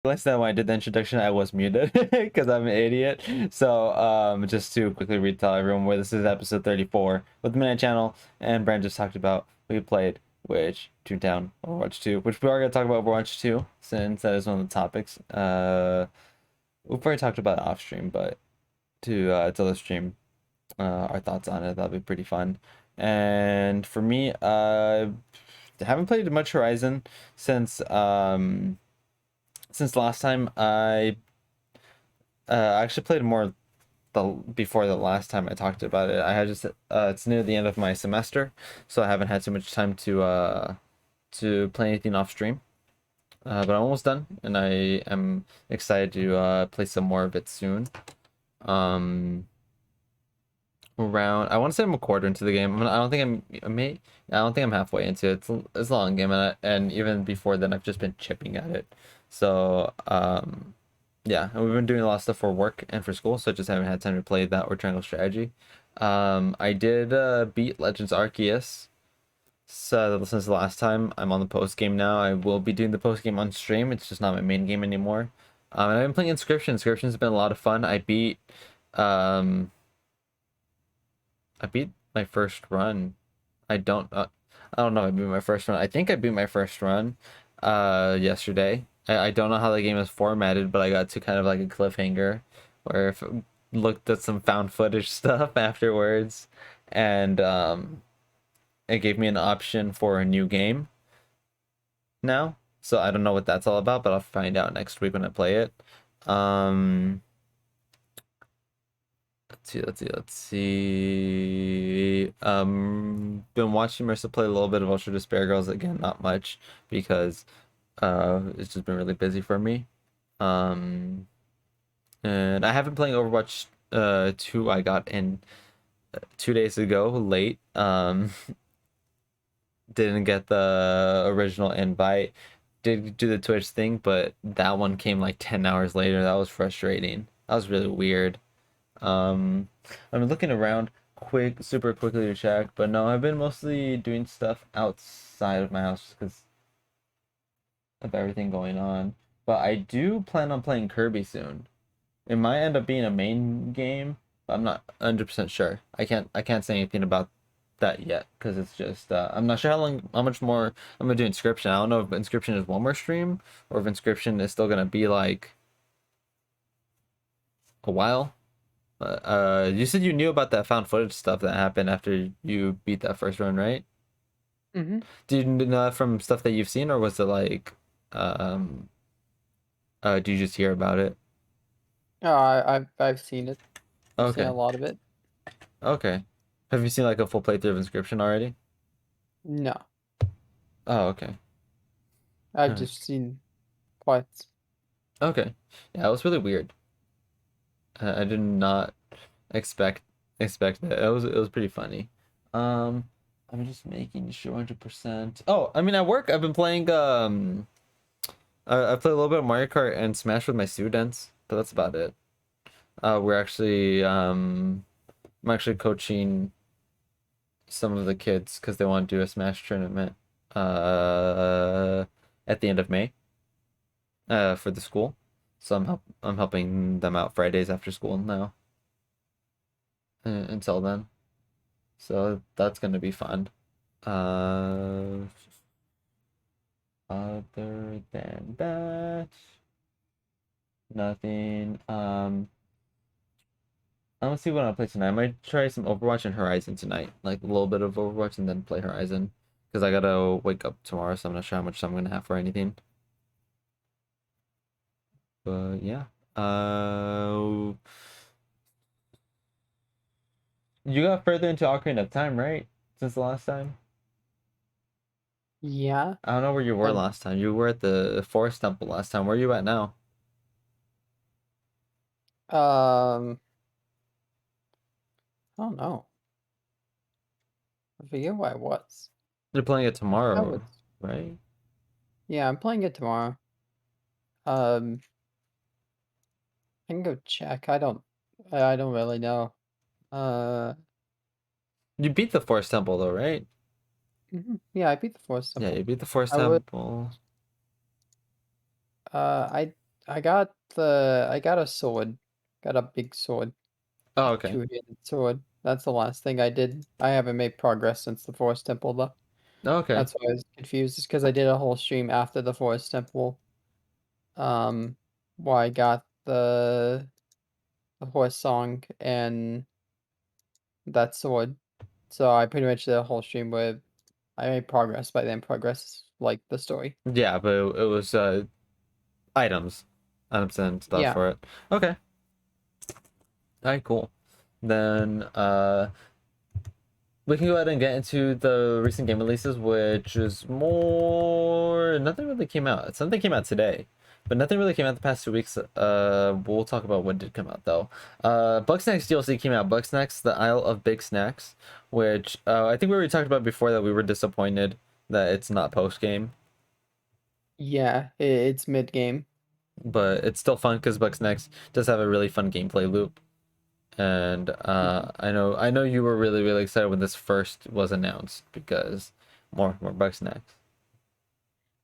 Last time when I did the introduction, I was muted because I'm an idiot. So, just to quickly retell everyone where this is episode 34 with the Midnight Channel, and Brand just talked about we played, which Toontown Overwatch 2, which we are gonna talk about Overwatch 2 since that is one of the topics. We've already talked about it off stream, but to tell the stream our thoughts on it, that'll be pretty fun. And for me, haven't played much Horizon since last time. I actually played more before the last time I talked about it. I had just it's near the end of my semester, so I haven't had too much time to play anything off stream. But I'm almost done, and I am excited to play some more of it soon. Around I want to say I'm a quarter into the game. I don't think I don't think I'm halfway into it. It's a long game, and even before then I've just been chipping at it. So yeah, and we've been doing a lot of stuff for work and for school, so I just haven't had time to play that or Triangle Strategy. I did beat Legends Arceus. So since the last time, I'm on the post game now. I will be doing the post game on stream. It's just not my main game anymore. And I've been playing Inscription. Inscription's been a lot of fun. Um I beat my first run. I don't know if I beat my first run. I think I beat my first run yesterday. I don't know how the game is formatted, but I got to kind of like a cliffhanger where if looked at some found footage stuff afterwards, and it gave me an option for a new game now. So I don't know what that's all about, but I'll find out next week when I play it. Let's see. Been watching Marissa play a little bit of Ultra Despair Girls again, not much because it's just been really busy for me. Um, and I have been playing Overwatch 2. I got in 2 days ago, late. Didn't get the original invite. Did do the Twitch thing, but that one came like 10 hours later. That was frustrating. That was really weird. Um, I'm looking around super quickly to check, but no, I've been mostly doing stuff outside of my house because of everything going on. But I do plan on playing Kirby soon. It might end up being a main game, but I'm not 100% sure. I can't say anything about that yet because it's just I'm not sure how much more I'm gonna do Inscription. I don't know if Inscription is one more stream or if Inscription is still gonna be like a while. You said you knew about that found footage stuff that happened after you beat that first run, right? Mm-hmm. Did you know that from stuff that you've seen, or was it like, um, do you just hear about it? I've seen it. I've seen a Okay, lot of it. okay. Have you seen like a full playthrough of Inscription already? No, Oh, okay. I've Huh. just seen parts. Okay. Yeah, it was really weird. I did not expect that. It was pretty funny. Um, I'm just making sure 100%. Oh, I mean, at work, I've been playing I play a little bit of Mario Kart and Smash with my students, but that's about it. We're actually I'm actually coaching some of the kids because they want to do a Smash tournament uh at the end of May for the school. So I'm helping them out Fridays after school now until then. So that's gonna be fun. Uh, Other than that, nothing. I'm gonna see what I'll play tonight. I might try some Overwatch and Horizon tonight, like a little bit of Overwatch and then play Horizon, because I gotta wake up tomorrow, so I'm not sure how much time I'm gonna have for anything. But yeah, uh, you got further into Ocarina of Time, right? Since the last time. Yeah. I don't know where you were Um. last time. You were at the Forest Temple last time. Where are you at now? Um. I don't know. I forget where I was. You're playing it I think I tomorrow, was. right? Yeah, I'm playing it tomorrow. Um. I can go check. I don't really know. Uh. You beat the Forest Temple though, right? Yeah, I beat the Forest Yeah, Temple. you beat the Forest I would. Temple. I I got a sword. Got a big sword, Oh, okay. two-handed sword. That's the last thing I did. I haven't made progress since the Forest Temple though. Okay. That's why I was confused. It's because I did a whole stream after the Forest Temple. Where I got the horse song and that sword. So I pretty much did a whole stream where I made progress. By then, progress like the story. Yeah, but it was items, items and stuff Yeah. for it. Okay. All right, cool. Then we can go ahead and get into the recent game releases, which is more nothing really came out. Something came out today, but nothing really came out the past 2 weeks. We'll talk about what did come out though. Bugsnax DLC came out. Bugsnax, the Isle of Big Snacks, which I think we already talked about before that we were disappointed that it's not post game, Yeah, it's mid game. but it's still fun because Bugsnax does have a really fun gameplay loop. And Mhm. I know you were really excited when this first was announced because more Bugsnax.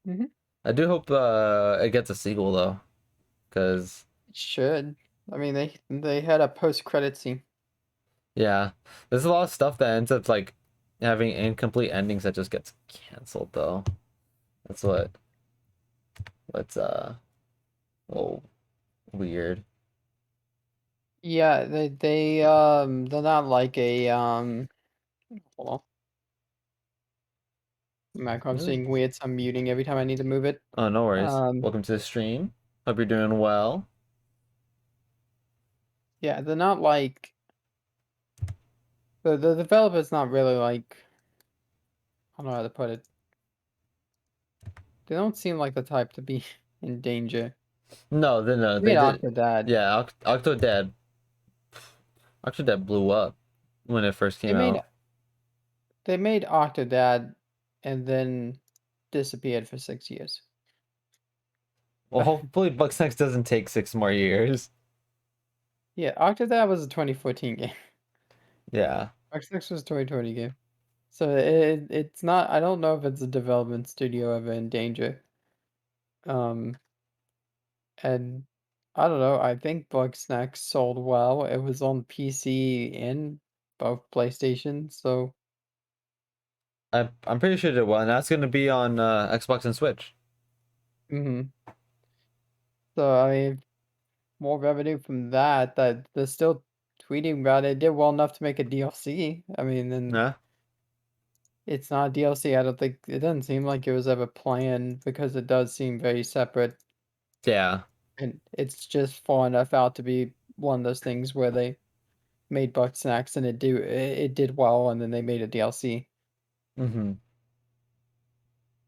Mhm. I do hope it gets a sequel though, because It should. I mean, they had a post credit scene. yeah, there's a lot of stuff that ends up like having incomplete endings that just gets canceled though. That's what's oh weird. Yeah, they're not like a hold on. Macro Really? seeing weird, so I'm muting every time I need to move it. Oh, no worries. Um, Welcome to the stream. Hope you're doing well. yeah, they're not like the developer's not really like I don't know how to put it. They don't seem like the type to be in danger. No, They they made did. Octodad. Yeah, Octodad blew up when it first They came made out. they made Octodad and then disappeared for 6 years. Well, hopefully Bugsnax doesn't take 6 more years. Yeah, Octodad was a 2014 game. Yeah. X6 was 2020 game. So it's not. I don't know if it's a development studio ever in danger. Um, and I don't know. I think Bugsnax sold well. It was on PC and both PlayStation. So I'm pretty sure it did well, and that's gonna be on Xbox and Switch. mhm. So I mean, more revenue from that. That they're still tweeting about it. It did well enough to make a DLC. I mean, and Yeah. it's not a DLC. I don't think it doesn't seem like it was ever planned because it does seem very separate. Yeah. And it's just far enough out to be one of those things where they made Buck Snacks and it did well, and then they made a DLC. Mm-hmm.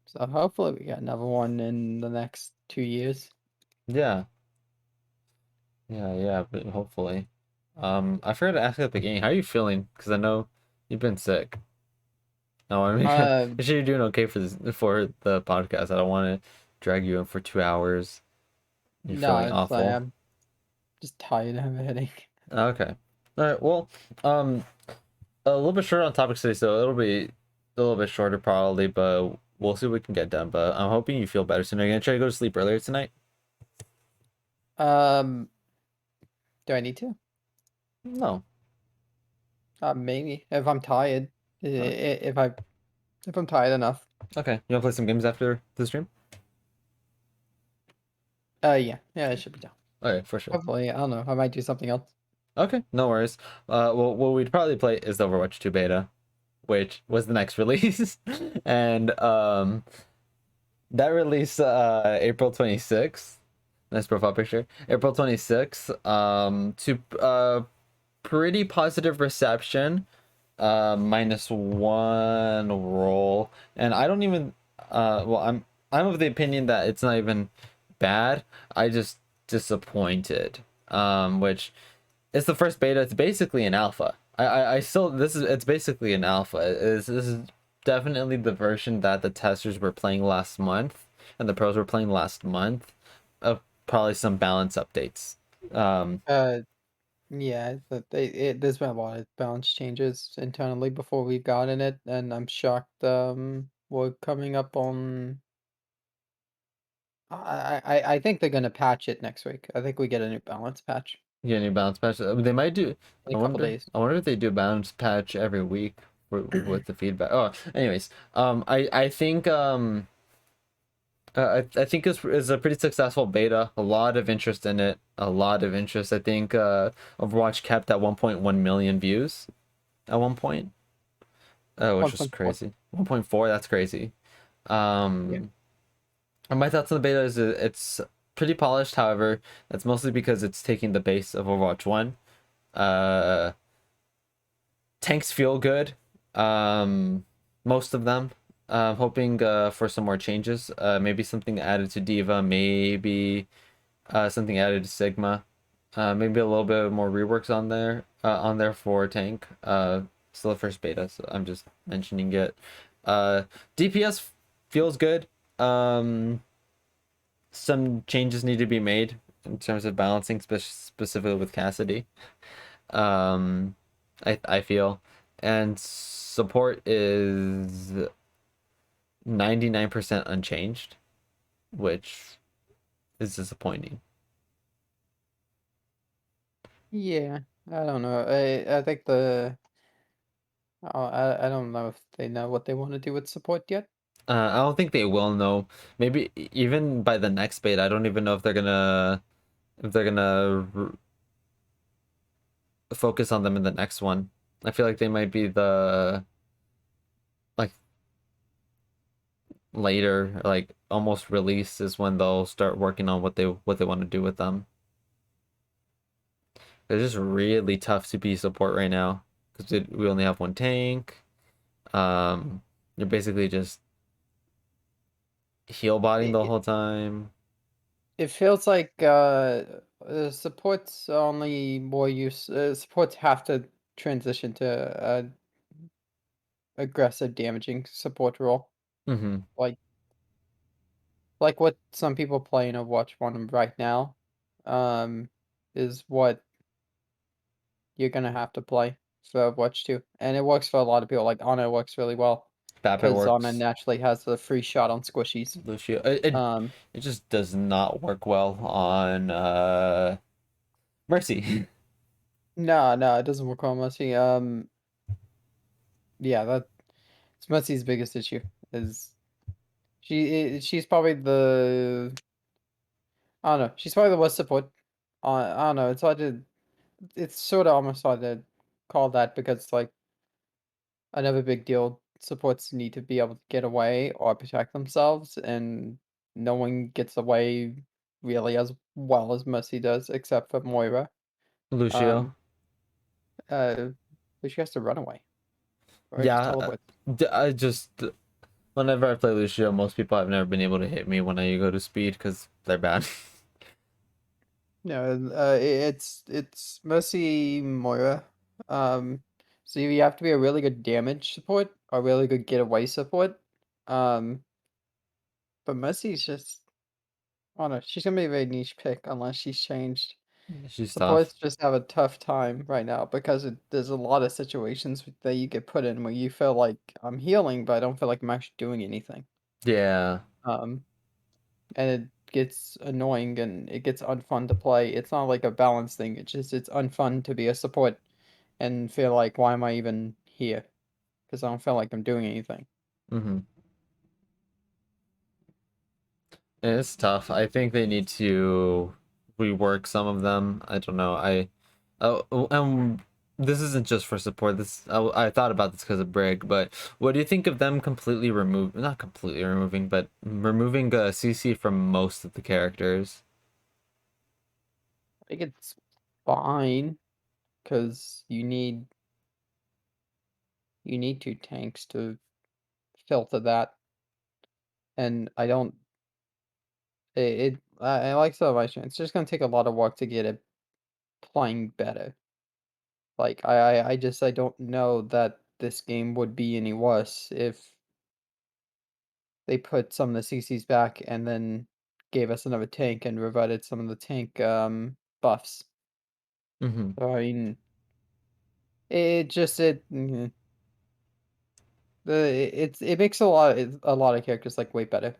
So hopefully we get another one in the next 2 years. Yeah. Yeah, but hopefully. I forgot to ask you at the beginning, how are you feeling? Because I know you've been sick. No, I mean, make Uh, sure you're doing okay for the podcast. I don't want to drag you in for 2 hours. You're feeling no, it's like awful. I'm just tired. I have a headache. Okay. All right. Well, um, a little bit short on topics today, so it'll be a little bit shorter probably, but we'll see what we can get done. But I'm hoping you feel better soon. Are you gonna try to go to sleep earlier tonight? Um, do I need to? No. Maybe if I'm tired. Uh, If I'm tired enough. okay. You wanna play some games after the stream? Yeah, it should be done. Okay, for sure. Hopefully, I don't know. I might do something else. Okay, no worries. Well, what we'd probably play is the Overwatch 2 beta, which was the next release, and that release April 26th. Nice profile picture. April 26th. To pretty positive reception. -1 roll, and I don't even. Well, I'm of the opinion that it's not even bad. I just disappointed. Which it's the first beta. It's basically an alpha. I still it's basically an alpha. This is definitely the version that the testers were playing last month and the pros were playing last month. Probably some balance updates. Um, Uh, yeah, there's been a lot of balance changes internally before we've gotten it, and I'm shocked. We're coming up on I think they're gonna patch it next week. I think we get a new balance patch Yeah, any balance patch. They might do. in I a couple wonder. days. I wonder if they do a balance patch every week with the feedback. Oh, anyways, I think I think it's a pretty successful beta. A lot of interest in it. A lot of interest. I think Overwatch kept at 1.1 million views at one point, which was 1.4. crazy. 1.4. That's crazy. Yeah. Um, and my thoughts on the beta is it's pretty polished. However, that's mostly because it's taking the base of Overwatch 1. Uh, Tanks feel good. Most of them. Hoping for some more changes. Maybe something added to Diva. Maybe something added to Sigma. Maybe a little bit more reworks on there for tank. Still the first beta, so I'm just mentioning it. Uh, DPS feels good. Some changes need to be made in terms of balancing, specifically with Cassidy. Um, I feel, and support is 99% unchanged, which is disappointing. Yeah. I don't know. I think I don't know if they know what they want to do with support yet. I don't think they will know. Maybe even by the next beta, I don't even know if they're gonna focus on them in the next one. I feel like they might be the like later, like almost release is when they'll start working on what they want to do with them. It's just really tough to be support right now because we only have one tank. You're basically just heal botting the It whole time. it feels like supports only more use. Supports have to transition to aggressive damaging support role. Mm-hmm. Like what some people play in Overwatch 1 right now, um, is what you're gonna have to play for Overwatch 2, and it works for a lot of people. Like Ana works really well Babbitt because Ana works. naturally has a free shot on squishies. Lucio. It just does not work well on Mercy. No, no, it doesn't work on Mercy. Yeah, it's Mercy's biggest issue is she's probably the I don't know. She's probably the worst support. I don't know. It's hard to. It's sort of almost hard to call that because it's like another big deal. Supports need to be able to get away or protect themselves, and no one gets away really as well as Mercy does, except for Moira. Lucio. Um, uh, but she has to run away or just Yeah, teleport. I just whenever I play Lucio, most people have never been able to hit me when I go to speed because they're bad. No, it's Mercy Moira. So you have to be a really good damage support or really good getaway support. Um, but Mercy's just I don't know. She's gonna be a very niche pick unless she's changed. She's tough. Supports just have a tough time right now because there's a lot of situations that you get put in where you feel like I'm healing, but I don't feel like I'm actually doing anything. Yeah. Um, and it gets annoying and it gets unfun to play. It's not like a balance thing. It's unfun to be a support and feel like why am I even here? Because I don't feel like I'm doing anything. Mm-hmm. It's tough. I think they need to rework some of them. I don't know. This isn't just for support. I thought about this because of Brig, but what do you think of them completely remove, not completely removing, but removing CC from most of the characters? I think it's fine because you need two tanks to filter that, and I don't. I like Salvation. It's just gonna take a lot of work to get it playing better. Like I don't know that this game would be any worse if they put some of the CCs back and then gave us another tank and reverted some of the tank buffs. Mm-hmm. So I mean, it just it mhm, the it makes a lot of characters like way better.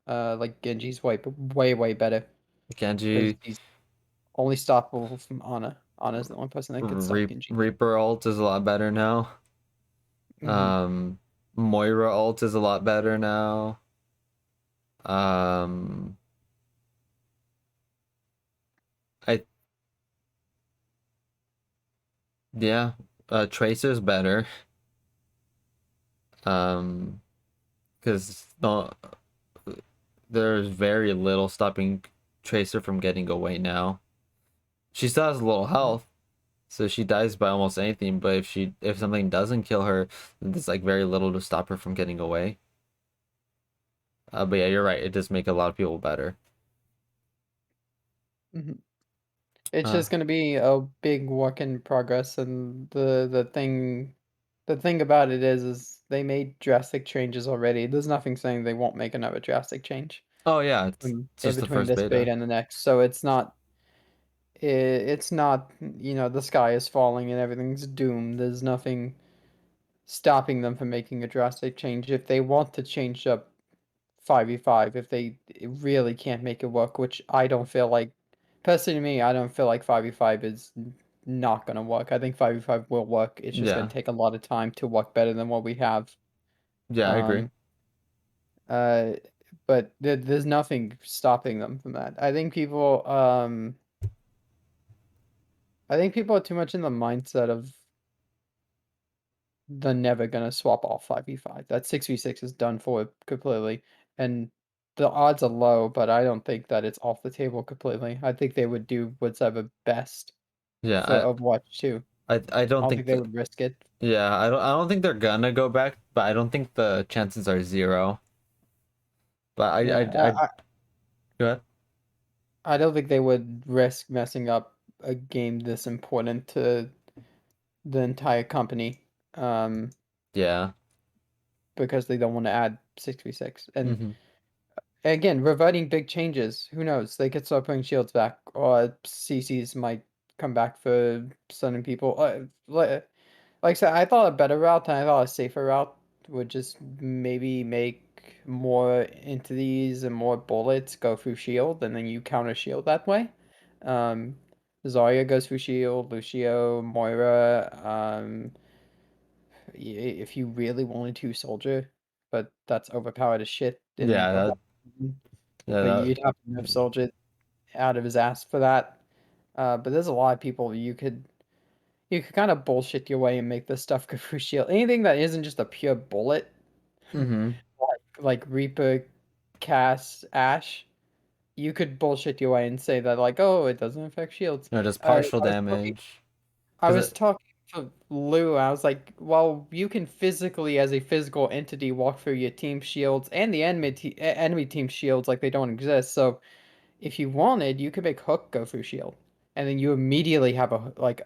Like Genji's way better because Genji, he's only stoppable from Ana. Ana's the only person that can stop Genji. Reaper ult is a lot better now. Hmm. Um, Moira ult is a lot better now. Um, I yeah, Tracer's better. Um, because there's very little stopping Tracer from getting away now. She still has a little health, so she dies by almost anything. But if something doesn't kill her, then there's like very little to stop her from getting away. But yeah, you're right. It does make a lot of people better. Hmm. It's Uh, just gonna be a big work in progress, and the thing about it is they made drastic changes already. There's nothing saying they won't make another drastic change oh yeah, it's in just the between first this beta. beta and the next. So it's not, the sky is falling and everything's doomed. There's nothing stopping them from making a drastic change. If they want to change up 5v5, if they really can't make it work, which I don't feel like, personally to me, I don't feel like 5v5 is not gonna work. I think 5v5 will work. It's just gonna Yeah, take a lot of time to work better than what we have. yeah, I agree. Um, uh, but there's nothing stopping them from that. I think people are too much in the mindset of they're never gonna swap off 5v5. That 6v6 is done for completely, and the odds are low, but I don't think that it's off the table completely. I think they would do what's ever best for Yeah, Overwatch 2. I I don't don't think think they that. would risk it. Yeah, I don't think they're gonna go back, but I don't think the chances are zero. But Yeah, I go ahead. I don't think they would risk messing up a game this important to the entire company, um, Yeah. because they don't want to add 6v6. And Mm-hmm. again, reverting big changes. Who knows? They could start putting shields back, or CCs might come back for stunning people. Like I said, I thought a better route and I thought a safer route would just maybe make more into these and more bullets go through shield, and then you counter shield that way. Um, Zarya goes through shield, Lucio, Moira. If you really wanted to, Soldier, but that's overpowered as shit in Yeah, a that lot. yeah But that you'd have to move Soldier out of his ass for that. But there's a lot of people you could kind of bullshit your way and make this stuff go through shield. Anything that isn't just a pure bullet, mm-hmm. like Reaper, Cass, Ash, you could bullshit your way and say that like, oh, it doesn't affect shields. No, just I partial was talking, damage. I Cause was talking to Lou. I was like, well, you can physically, as a physical entity, walk through your team shields and the enemy team shields like they don't exist. So if you wanted, you could make Hook go through shield, and then you immediately have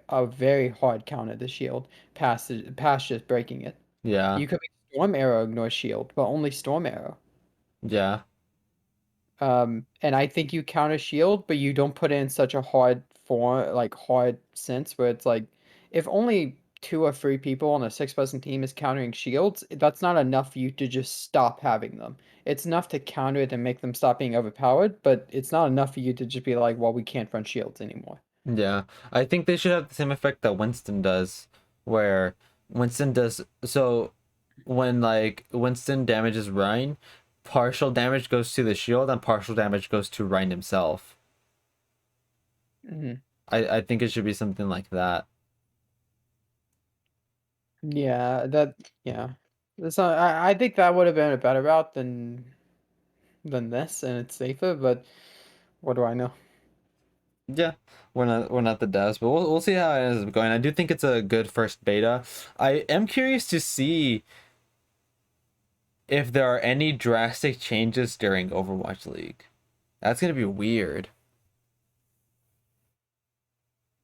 a very hard counter to shield past just breaking it. yeah, You could make Storm Arrow ignore shield, but only Storm Arrow. yeah, And I think you counter shield, but you don't put it in such a hard form, like hard sense where it's like if only two or three people on a six-person team is countering shields, that's not enough for you to just stop having them. It's enough to counter it and make them stop being overpowered, but it's not enough for you to just be like, well, we can't run shields anymore. yeah. I think they should have the same effect that Winston does, where Winston does so when like Winston damages Ryan, partial damage goes to the shield and partial damage goes to Ryan himself. Hmm. I think it should be something like that. Yeah, yeah. I think that would have been a better route than this, and it's safer, but what do I know? Yeah, we're not the devs, but we'll see how it ends up going. I do think it's a good first beta. I am curious to see if there are any drastic changes during Overwatch League. That's gonna be weird.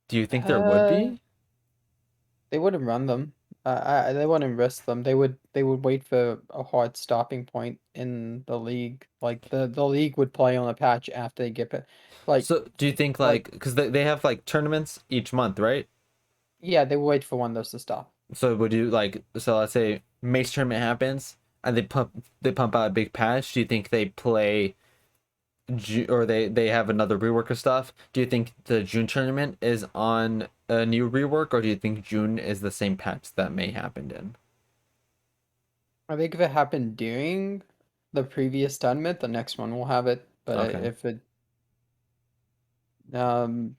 Do you think there would Uh, be? they wouldn't run them. They wouldn't risk them. They would wait for a hard stopping point in the league. Like the league would play on a patch after they get it. Like So do you think like like because they have like tournaments each month, right? yeah, they would wait for one of those to stop. So would you like so let's say Mace tournament happens and they pump out a big patch, do you think they play or they have another rework of stuff? Do you think the June tournament is on a new rework, or do you think June is the same patch that May happened in? I think if it happened during the previous tournament, the next one will have it. But Okay. if it, um,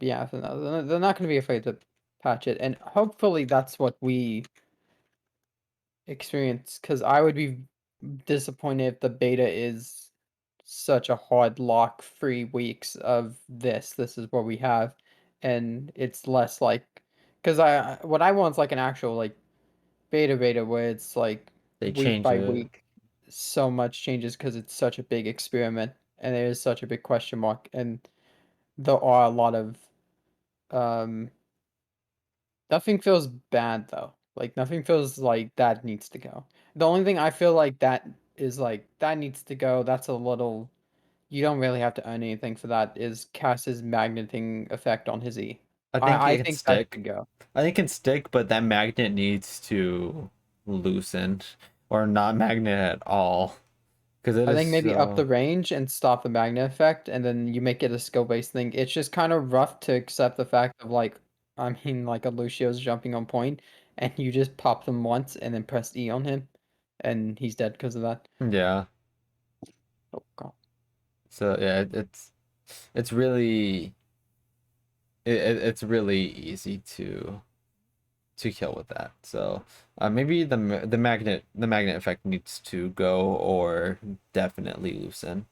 yeah, so no, they're not going to be afraid to patch it, and hopefully that's what we experience. Because I would be disappointed if the beta is such a hard lock 3 weeks of this. This is what we have, and it's less like because what I want is like an actual like beta where it's like They week change by it. week, so much changes because it's such a big experiment and there is such a big question mark, and there are a lot of um nothing feels bad though. Like nothing feels like that needs to go. The only thing I feel like that is like that needs to go, that's a little you don't really have to earn anything for that, is Cass's magneting effect on his E. I think I it can think that stick. should go. I think it can stick, but that magnet needs to loosen or not magnet at all because it I is think maybe up the so. range and stop the magnet effect, and then you make it a skill-based thing. It's just kind of rough to accept the fact of like, I mean, like a Lucio's jumping on point, and you just pop them once and then press E on him, and he's dead because of that. Yeah. Oh god. So yeah, it's really it's really easy to kill with that. So maybe the magnet effect needs to go or definitely loosen.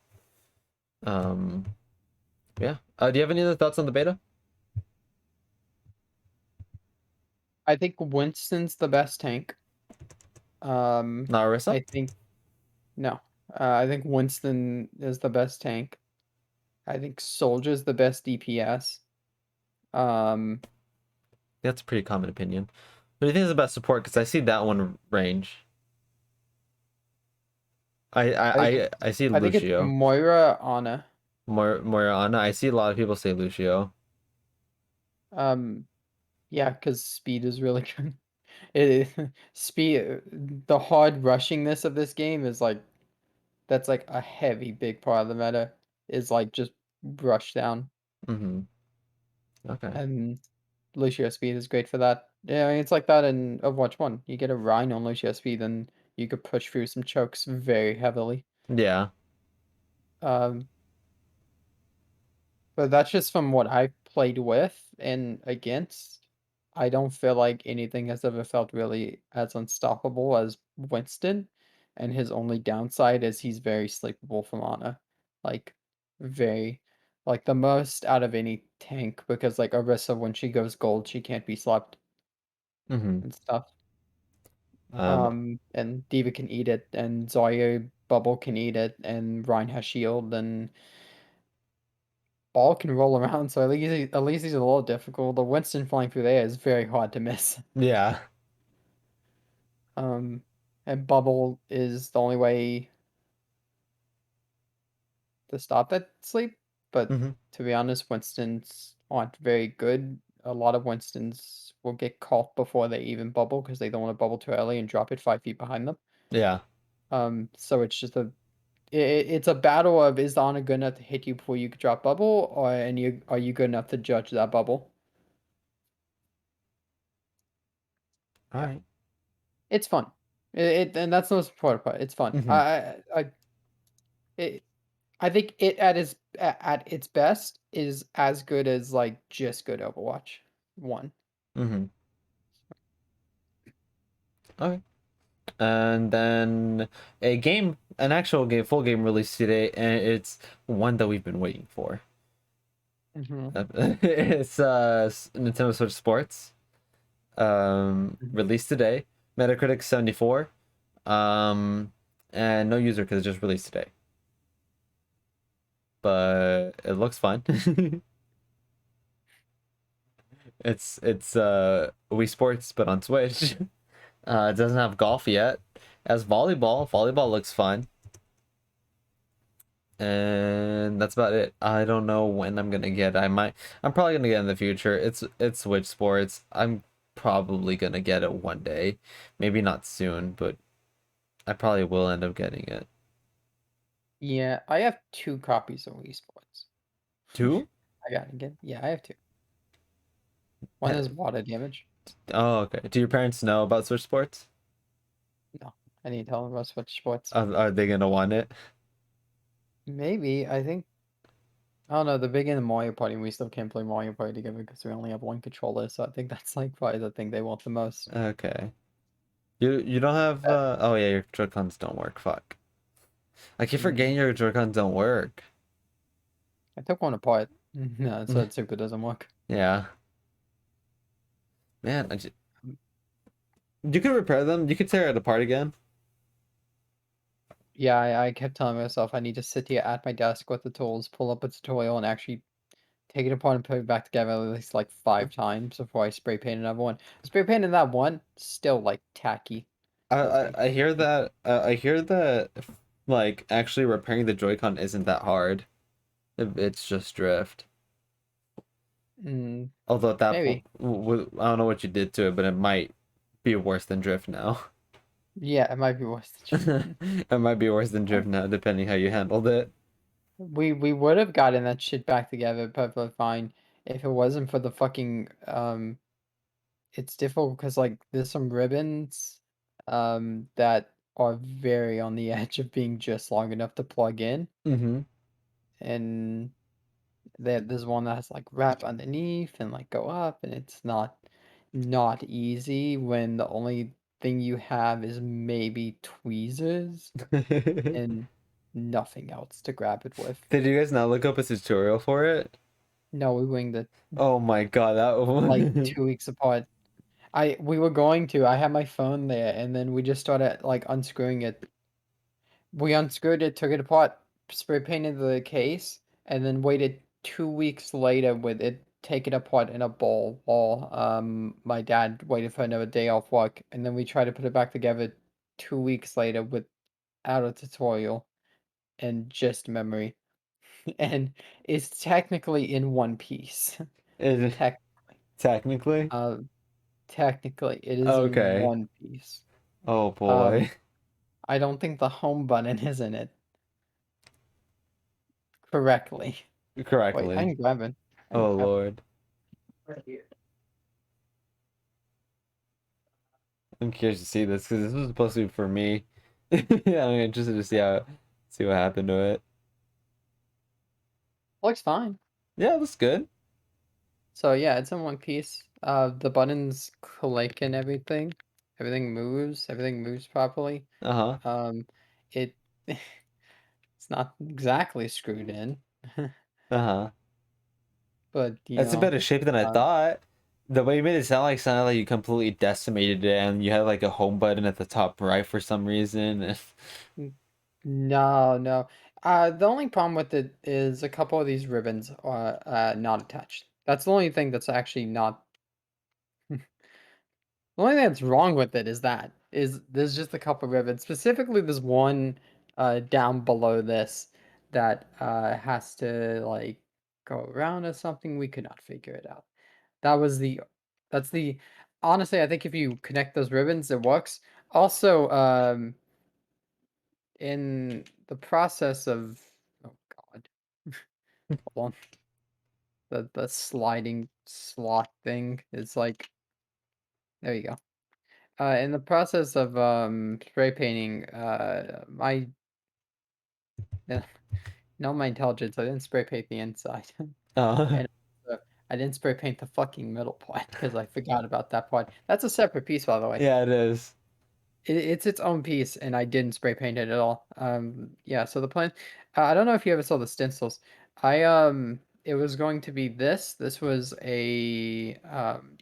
Um, yeah. Do you have any other thoughts on the beta? I think Winston's the best tank. Not Orisa? I think no. I think Winston is the best tank. I think Soldier's the best DPS. Um, That's a pretty common opinion. What do you think is the best support? Because I see that one range. I I I think I, I see I think it's Lucio. Moira Ana. Moira. I see a lot of people say Lucio. Um, yeah, because speed is really good. It speed, the hard rushingness of this game is like that's like a heavy big part of the meta is like just rush down, Mm-hmm. Okay. and Lucio speed is great for that. Yeah, I mean, it's like that in Overwatch 1. You get a Rhino on Lucio speed, and you could push through some chokes very heavily. Yeah. Um, But that's just from what I've played with and against. I don't feel like anything has ever felt really as unstoppable as Winston, and his only downside is he's very sleepable from Ana. Like, very, like the most out of any tank because like Orisa, when she goes gold, she can't be slept Mm-hmm. and stuff. Um. And Diva can eat it, and Zarya Bubble can eat it, and Ryan has shield, and ball can roll around, so at least he's a little difficult. The Winston flying through there is very hard to miss. Yeah. Um, and Bubble is the only way to stop that sleep. But Mm-hmm. to be honest, Winstons aren't very good. A lot of Winstons will get caught before they even bubble because they don't want to bubble too early and drop it 5 feet behind them. Yeah. So it's just it's a battle of is Ana good enough to hit you before you could drop bubble, or and you are you good enough to judge that bubble? All Yeah. right. It's fun. And that's the most important part. It's fun. Mm-hmm. It, I think it at its best is as good as like just good Overwatch 1. Mm-hmm. Okay. And then an actual game, full game released today, and it's one that we've been waiting for. Mhm. It's Nintendo Switch Sports, Mhm. released today. Metacritic 74, um, and no user because it just released today. But it looks fun. It's Wii Sports but on Switch. It doesn't have golf yet. It has volleyball. Volleyball looks fun. And that's about it. I don't know when I'm gonna get. I'm probably gonna get in the future. It's Switch Sports. I'm probably gonna get it one day. Maybe not soon, but I probably will end up getting it. Yeah, I have 2 copies of Wii Sports. Two? I gotta get yeah, I have 2. One Ha- is water damage. Oh, okay. Do your parents know about Switch Sports? No, I need to tell them about Switch Sports. Are they gonna want it? Maybe, I think I don't know, the big in the Mario Party, we still can't play Mario Party together because we only have 1 controller, so I think that's, like, probably the thing they want the most. Okay. You don't have Uh, oh yeah, your Joy-Cons don't work. Fuck. I keep mm, forgetting your Joy-Cons don't work. I took one apart. No, so it super doesn't work. Yeah. Man, Um, you could repair them. You could tear it apart again. Yeah, I kept telling myself I need to sit here at my desk with the tools, pull up a tutorial, and actually take it apart and put it back together at least, like, 5 times before I spray paint another one. Spray painting that one, still, like, tacky. I Feels I, like I hear that I hear that like actually repairing the Joy-Con isn't that hard. It's just drift. mm, Although at that point, maybe. I don't know what you did to it, but it might be worse than drift now. Yeah, it might be worth the trip. It might be worse than drift now, depending how you handled it. We would have gotten that shit back together perfectly fine if it wasn't for the fucking it's difficult because like there's some ribbons that are very on the edge of being just long enough to plug in, Mm-hmm. and there's one that has like wrap underneath and like go up, and it's not easy when the only thing you have is maybe tweezers and nothing else to grab it with. Did you guys not look up a tutorial for it? No, we winged it Oh my god, that like one. 2 weeks apart. We were going to. I had my phone there, and then we just started like unscrewing it. We unscrewed it, took it apart, spray painted the case, and then waited 2 weeks later with it taken apart in a bowl while my dad waited for another day off work, and then we tried to put it back together 2 weeks later without a tutorial and just memory. And it's technically in one piece. Is Tech technically? uh technically it is in Okay. one piece. Oh Um boy. I don't think the home button is in it correctly. Wait, I Correctly. can grab it. I can Oh grab lord. it right here. I'm curious to see this because this was supposed to be for me. Yeah, I'm interested to see what happened to it. Looks fine. Yeah, it looks good. So yeah, it's in one piece. The buttons click and everything. Everything moves properly. Uh-huh. Um, it it's not exactly screwed in, Uh-huh. but That's in better shape than I uh, thought. The way you made it sounded like you completely decimated it and you had like a home button at the top right for some reason. no, no. The only problem with it is a couple of these ribbons are not attached. That's the only thing that's actually not. The only thing that's wrong with it is there's just a couple ribbons. Specifically, there's one down below this that has to like go around or something. We could not figure it out. That was the that's the honestly, I think if you connect those ribbons, it works. Also, in the process of oh god, hold on. The sliding slot thing is like there you go. In the process of spray painting, my no my intelligence, I didn't spray paint the inside, Uh, and I didn't spray paint the fucking middle part because I forgot about that part. That's a separate piece, by the way. yeah, it is. It's its own piece, and I didn't spray paint it at all. Yeah. So the plan, I don't know if you ever saw the stencils. It was going to be this. This was a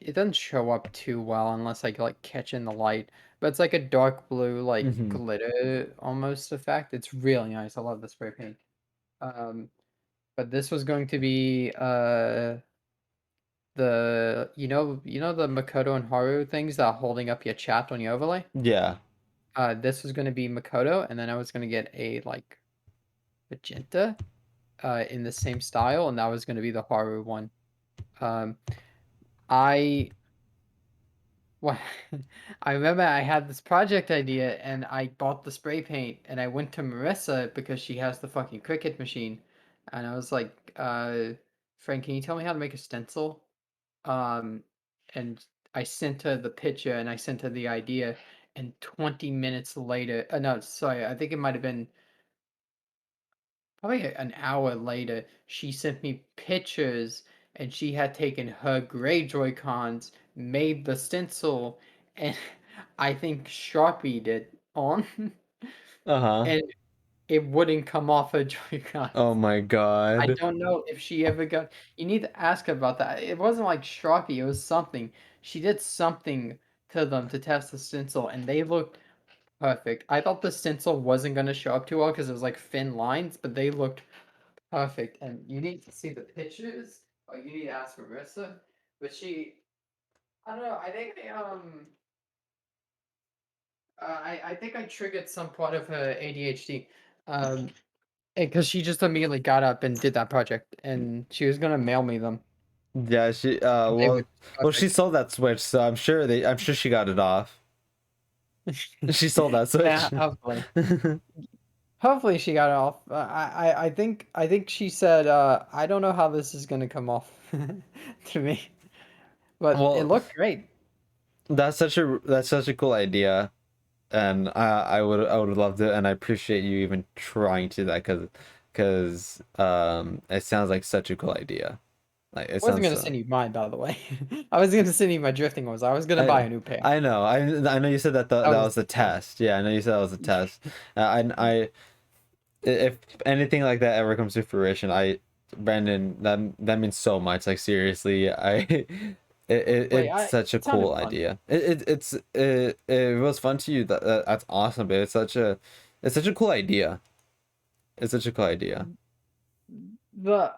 it doesn't show up too well unless I like catch in the light, but it's like a dark blue, like Hmm. glitter almost effect. It's really nice. I love the spray paint. Um, but this was going to be the the Makoto and Haru things that are holding up your chat on your overlay. Yeah. This was gonna be Makoto, and then I was gonna get a like magenta, in the same style, and that was gonna be the Haru one. Um, I Well, I remember I had this project idea and I bought the spray paint and I went to Marissa because she has the fucking Cricut machine. And I was like, Frank, can you tell me how to make a stencil? Um, and I sent her the picture and I sent her the idea. And 20 minutes later, no, sorry, I think it might have been probably an hour later, she sent me pictures and she had taken her gray Joy-Cons, made the stencil, and I think Sharpied it on, Uh-huh. and it wouldn't come off her Joy-Cons. Oh my I God. don't know if she ever got. You need to ask her about that. It wasn't like Sharpie, it was something. She did something to them to test the stencil, and they looked perfect. I thought the stencil wasn't going to show up too well because it was like thin lines, but they looked perfect, and you need to see the pictures, or you need to ask Marissa. But I don't know. I think I think I triggered some part of her ADHD, because she just immediately got up and did that project, and she was gonna mail me them. Yeah, she And they were well she perfect. sold that Switch, so I'm sure she got it off. She sold that Yeah, Switch. hopefully. Hopefully she got it off. I think she said, I don't know how this is gonna come off to me, but it Well, looked great. that's such a cool idea, and I would love to, and I appreciate you even trying to do that because it sounds like such a cool idea. Like it I wasn't sounds gonna so. send you mine, by the way. I was gonna send you my drifting ones. I was gonna buy I a new pair. I know I know you said that That that was was the the plan. test. Yeah, I know you said that was a test. I if anything like that ever comes to fruition, Brandon, that means so much. Like seriously, Wait, it's such a it sounded cool fun. idea. It was fun to you. That's awesome, but it's such a cool idea. It's such a cool idea. The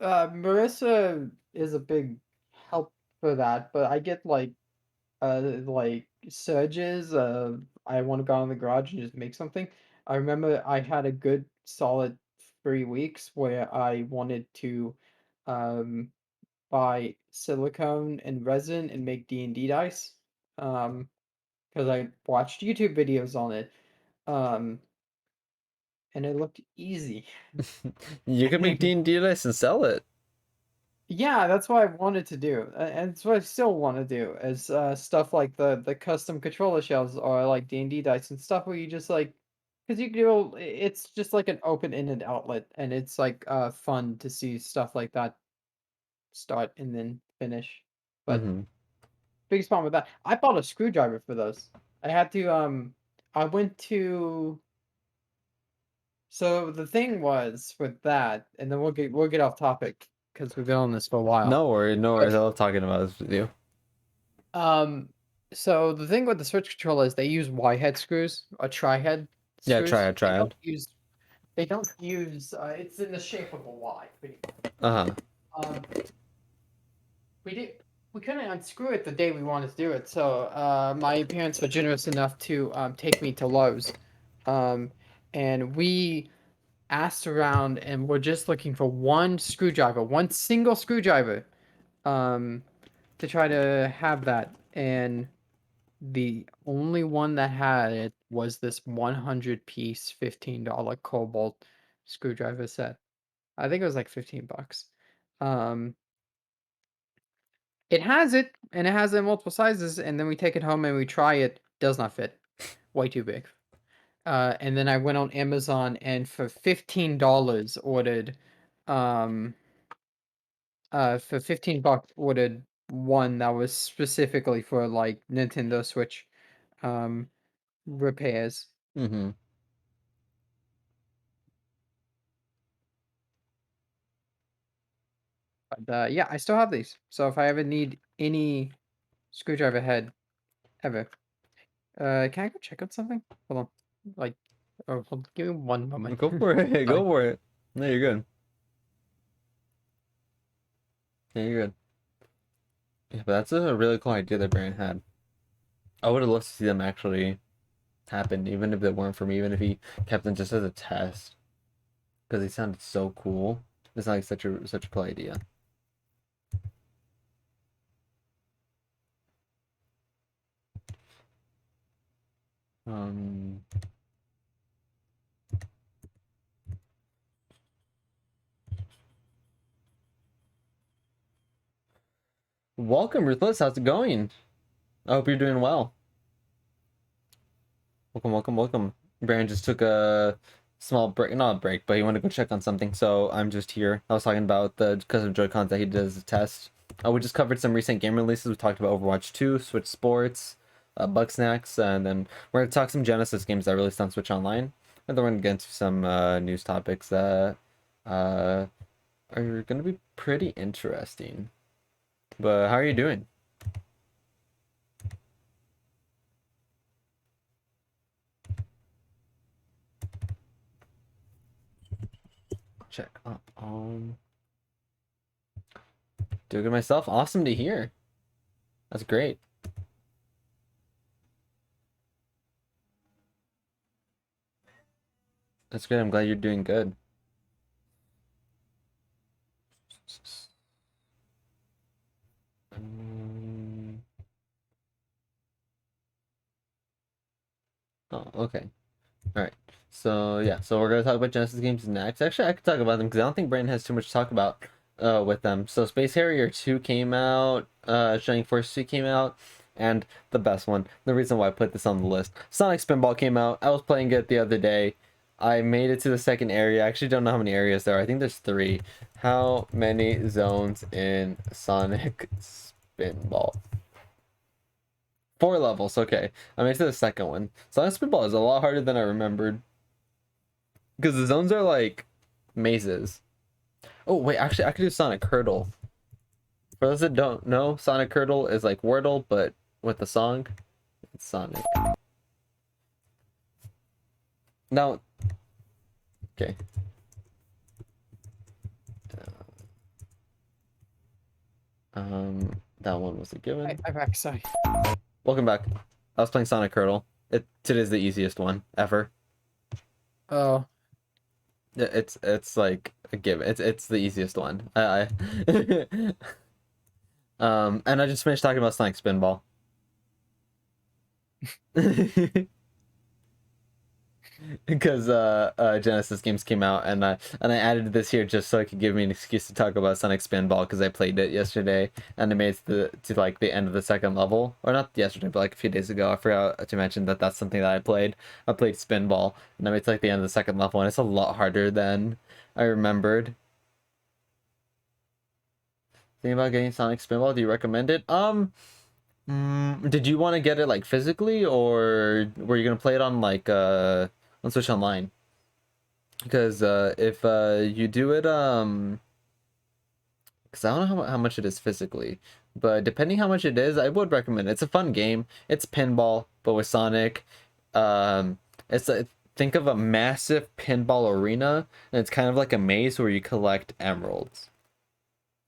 Marissa is a big help for that, but I get like surges of I want to go out in the garage and just make something. I remember I had a good solid 3 weeks where I wanted to um buy silicone and resin and make D&D dice. Um, because I watched YouTube videos on it. Um, and it looked easy. You could make D&D dice and sell it. Yeah, that's what I wanted to do, and it's what I still want to do. Is stuff like the custom controller shells or like D&D dice and stuff where you just like, because you go, it's just like an open-ended outlet, and it's like fun to see stuff like that start and then finish. But Mm-hmm. biggest problem with that, I bought a screwdriver for those. I had to I went to So the thing was with that, and then we'll get off topic because we've been on this for a while. No worries, no But worries. I love talking about this with you. um, so the thing with the Switch controller is they use Y head screws or tri head Yeah, screws. try it. They don't use it's in the shape of a Y. Pretty Uh-huh. much. We did we couldn't unscrew it the day we wanted to do it, so my parents were generous enough to take me to Lowe's, um, and we asked around and we're just looking for one screwdriver, one single screwdriver, um, to try to have that. And the only one that had it was this 100 piece $15 Cobalt screwdriver set. I think it was like 15 bucks. Um, it has it and it has it in multiple sizes. And then we take it home and we try it. Does not fit. Way too big. And then I went on Amazon and for $15 ordered um for 15 bucks ordered one that was specifically for like Nintendo Switch um repairs. Mm-hmm. But yeah, I still have these. So if I ever need any screwdriver head ever, can I go check on something? Hold on. Like give me one moment. Go for it. Sorry. Go for it. No, you're good. Yeah, you're good. Yeah, but that's a really cool idea that Brandon had. I would have loved to see them actually happen, even if it weren't for me, even if he kept them just as a test, because they sounded so cool. It's like such a cool idea. Um, welcome, Ruthless. How's it going? I hope you're doing well. Welcome, welcome, welcome. Brandon just took a small break, not a break, but he wanted to go check on something, so I'm just here. I was talking about the custom Joy-Cons that he did as a test. We just covered some recent game releases. We talked about Overwatch 2, Switch Sports, Bugsnax, and then we're going to talk some Genesis games that released on Switch Online. And then we're going to get into some news topics that are going to be pretty interesting. But how are you doing? Check. Doing good myself. Awesome to hear. That's great. That's great. I'm glad you're doing good. Um, oh, okay. All right. So yeah, so we're gonna talk about Genesis games next. Actually, I could talk about them because I don't think Brandon has too much to talk about with them. So Space Harrier 2 came out, Shining Force 2 came out, and the best one, the reason why I put this on the list, Sonic Spinball came out. I was playing it the other day. I made it to the second area. I actually don't know how many areas there are. I think there's 3. How many zones in Sonic Spinball? 4 levels, okay. I made it to the second one. Sonic Spinball is a lot harder than I remembered. Because the zones are like mazes. Oh, wait, actually, I could do Sonic Hurdle. For those that don't know, Sonic Hurdle is like Wordle, but with the song, it's Sonic. Now, okay. That one was a given. I'm back, sorry. Welcome back. I was playing Sonic Hurdle. It is the easiest one ever. Oh. It's like a given. It's the easiest one. And I just finished talking about Sonic Spinball. Because Genesis games came out, and I added this here just so it could give me an excuse to talk about Sonic Spinball because I played it yesterday and I made it to like the end of the second level, or not yesterday, but like a few days ago. I forgot to mention that that's something that I played. I played Spinball, and I made it to like the end of the second level, and it's a lot harder than I remembered. Thinking about getting Sonic Spinball? Do you recommend it? Did you want to get it like physically, or were you gonna play it on like on Switch Online? Because if you do it because I don't know how much it is physically, but depending how much it is, I would recommend it. It's a fun game. It's pinball, but with Sonic. Um, it's a, think of a massive pinball arena, and it's kind of like a maze where you collect emeralds.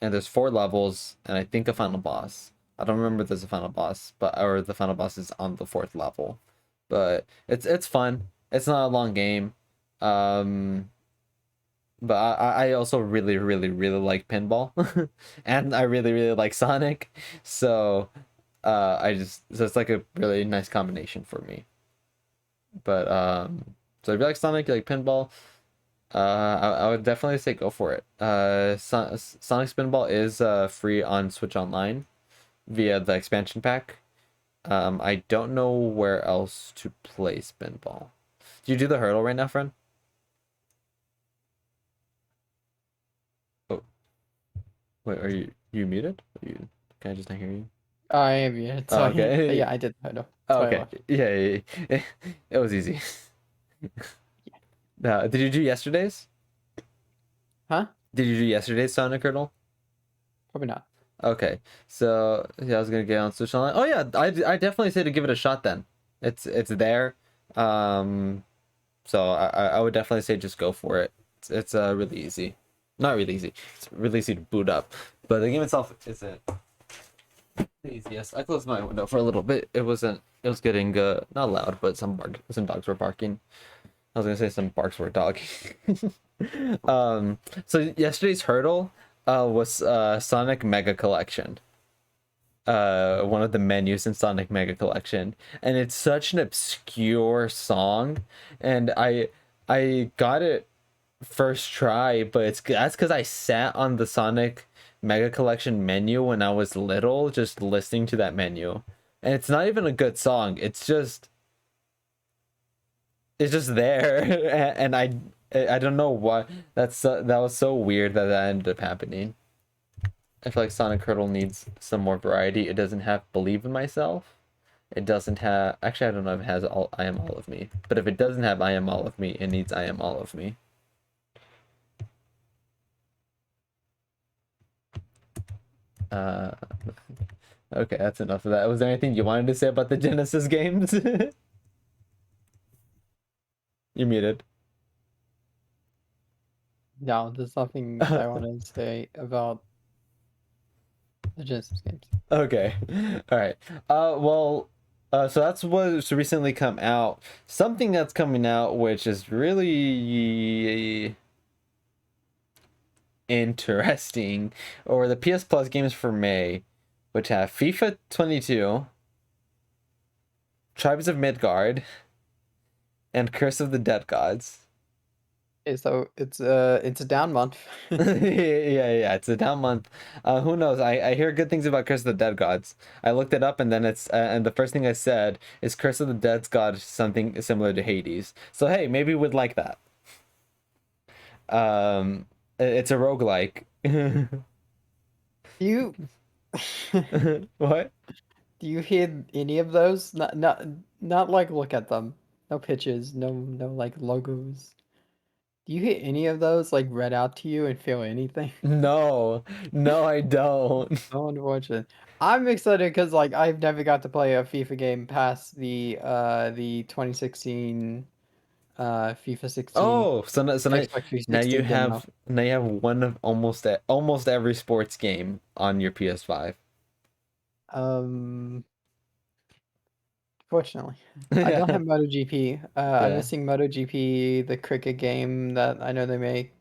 And there's 4 levels, and I think a final boss. I don't remember if there's a final boss, but or the final boss is on the 4th level. But it's fun. It's not a long game. Um, but I also really really like pinball, and I really like Sonic. So so it's like a really nice combination for me. But so if you like Sonic, you like pinball, I would definitely say go for it. Sonic Spinball is free on Switch Online via the expansion pack. I don't know where else to play Spinball. Do you do the hurdle right now, friend? Oh, wait, are you muted? Can I just not hear you? I am, yeah. Oh, Sorry. okay. Yeah, I did. I know. Oh, That's why I okay. left. Yeah. It was easy. Did you do yesterday's? Huh? Did you do yesterday's Sonic Hurdle? Probably not. Okay, so yeah, I was gonna get on Switch Online. Oh yeah, I definitely say to give it a shot then. It's there. Um, so I would definitely say just go for it. It's really easy. Not really easy. It's really easy to boot up, but the game itself isn't the easiest. I closed my window for a little bit. It wasn't. It was getting not loud, but some dogs were barking. I was gonna say some barks were dogging. So yesterday's hurdle was Sonic Mega Collection. one of the menus in Sonic Mega Collection, and it's such an obscure song, and I got it first try, but that's because I sat on the Sonic Mega Collection menu when I was little, just listening to that menu, and it's not even a good song. It's just there, and I don't know what that was so weird that ended up happening. I feel like Sonic Hurdle needs some more variety. It doesn't have Believe in Myself. It doesn't have, actually I don't know if it has all I Am All of Me. But if it doesn't have I Am All of Me, it needs I Am All of Me. Uh okay, that's enough of that. Was there anything you wanted to say about the Genesis games? You're muted. No, there's nothing I want to say about the Genesis games. Okay. All right. Well, so that's what's recently come out. Something that's coming out which is really interesting, or the PS Plus games for May, which have FIFA 22, Tribes of Midgard, and Curse of the Dead Gods. Okay, so it's a down month. Yeah, it's a down month. Who knows? I hear good things about Curse of the Dead Gods. I looked it up, and then and the first thing I said is Curse of the Dead God, something similar to Hades. So hey, maybe we'd like that. It's a roguelike. You What? do you hear any of those? Not like look at them. No pictures, no like logos. Do you hear any of those like read out to you and feel anything? No, no, I don't. So unfortunate. I'm excited because like I've never got to play a FIFA game past the 2016 FIFA 16. Oh, so Xbox now you 360 demo. have one of almost every sports game on your PS5. Um, Fortunately, I don't Yeah, have MotoGP. I'm yeah. missing MotoGP, the cricket game that I know they make.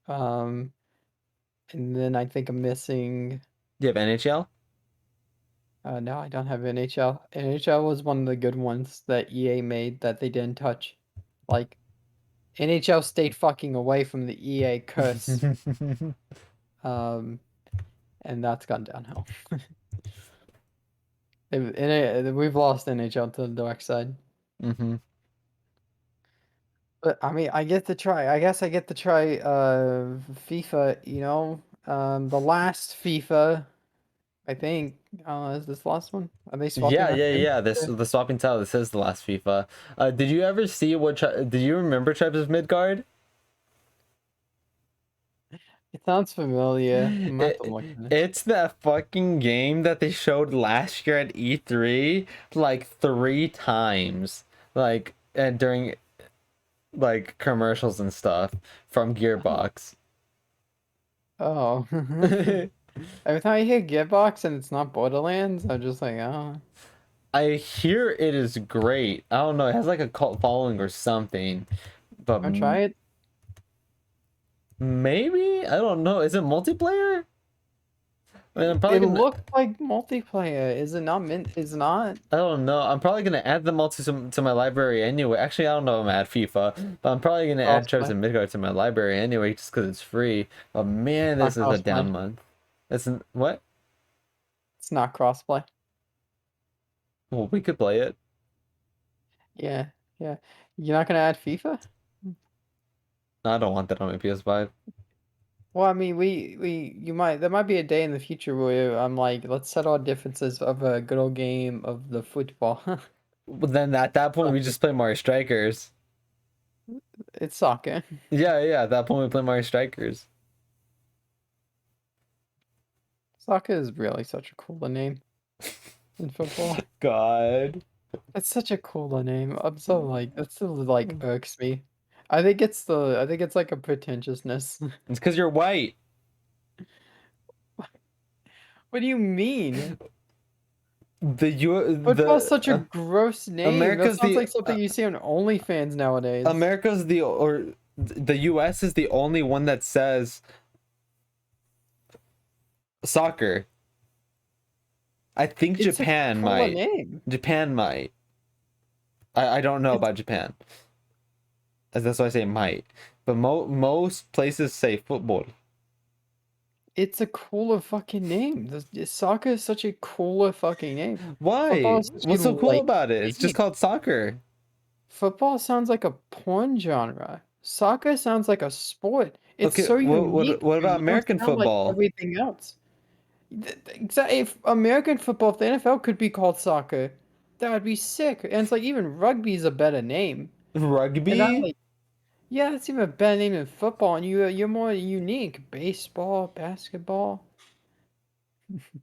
Um, and then I think I'm missing. Do you have NHL? No, I don't have NHL. NHL was one of the good ones that EA made that they didn't touch. Like NHL stayed fucking away from the EA curse. Um, and that's gone downhill. We've lost NHL to the dark side. Mm-hmm. But I mean, I get to try. I guess I get to try FIFA, the last FIFA, I think. Is this the last one? Are they swapping that too? Yeah. This Yeah. the swapping tile. This is the last FIFA. Did you ever see did you remember Tribes of Midgard? It sounds familiar. I'm gonna have to It look at it. it's that fucking game that they showed last year at E3 like 3 times, like and during like commercials and stuff from Gearbox. Oh. Every time I hear Gearbox and it's not Borderlands, I'm just like, oh, I hear it is great. I don't know. It has like a cult following or something, but I'll try it. maybe I don't know. Is it multiplayer? I mean, I'm probably It gonna. looked like multiplayer. Is it not meant? Is not? I don't know. I'm probably gonna add them all to my library anyway. Actually, I don't know if I'm gonna add FIFA, but I'm probably gonna add Travis Crossplay. and Midgard to my library anyway, just because it's free. But man, Not this is a down crossplay. month. Isn't what? It's not crossplay. Well, we could play it. Yeah, yeah. You're not gonna add FIFA? No, I don't want that on my PS5. Well, I mean, you might, there might be a day in the future where I'm like, let's settle our differences of a good old game of the football. But then at that point, we Soccer. just play Mario Strikers. It's soccer. Yeah. At that point, we play Mario Strikers. Soccer is really such a cooler name than football. God. It's such a cooler name. I'm so like, that still like irks me. I think it's like a pretentiousness. It's because you're white. What do you mean? Football's The such a gross name. That America's sounds the like something you see on OnlyFans nowadays. America's the or the U.S. is the only one that says soccer. I think It's a Japan cooler might. name. Japan might. I don't know It's about Japan. As that's why I say might. But most places say football. it's a cooler fucking name. Soccer is such a cooler fucking name. Football Why? is such a What's so cool lame about it? It's just name. called soccer. Football sounds like a porn genre. Soccer sounds like a sport. It's Okay, so what unique what too. about You don't American sound like football? everything else. Exactly. If American football, if the NFL could be called soccer, that would be sick. And it's like even rugby is a better name. And that Rugby? like yeah, it's even a better name than football. And you're more unique. Baseball, basketball,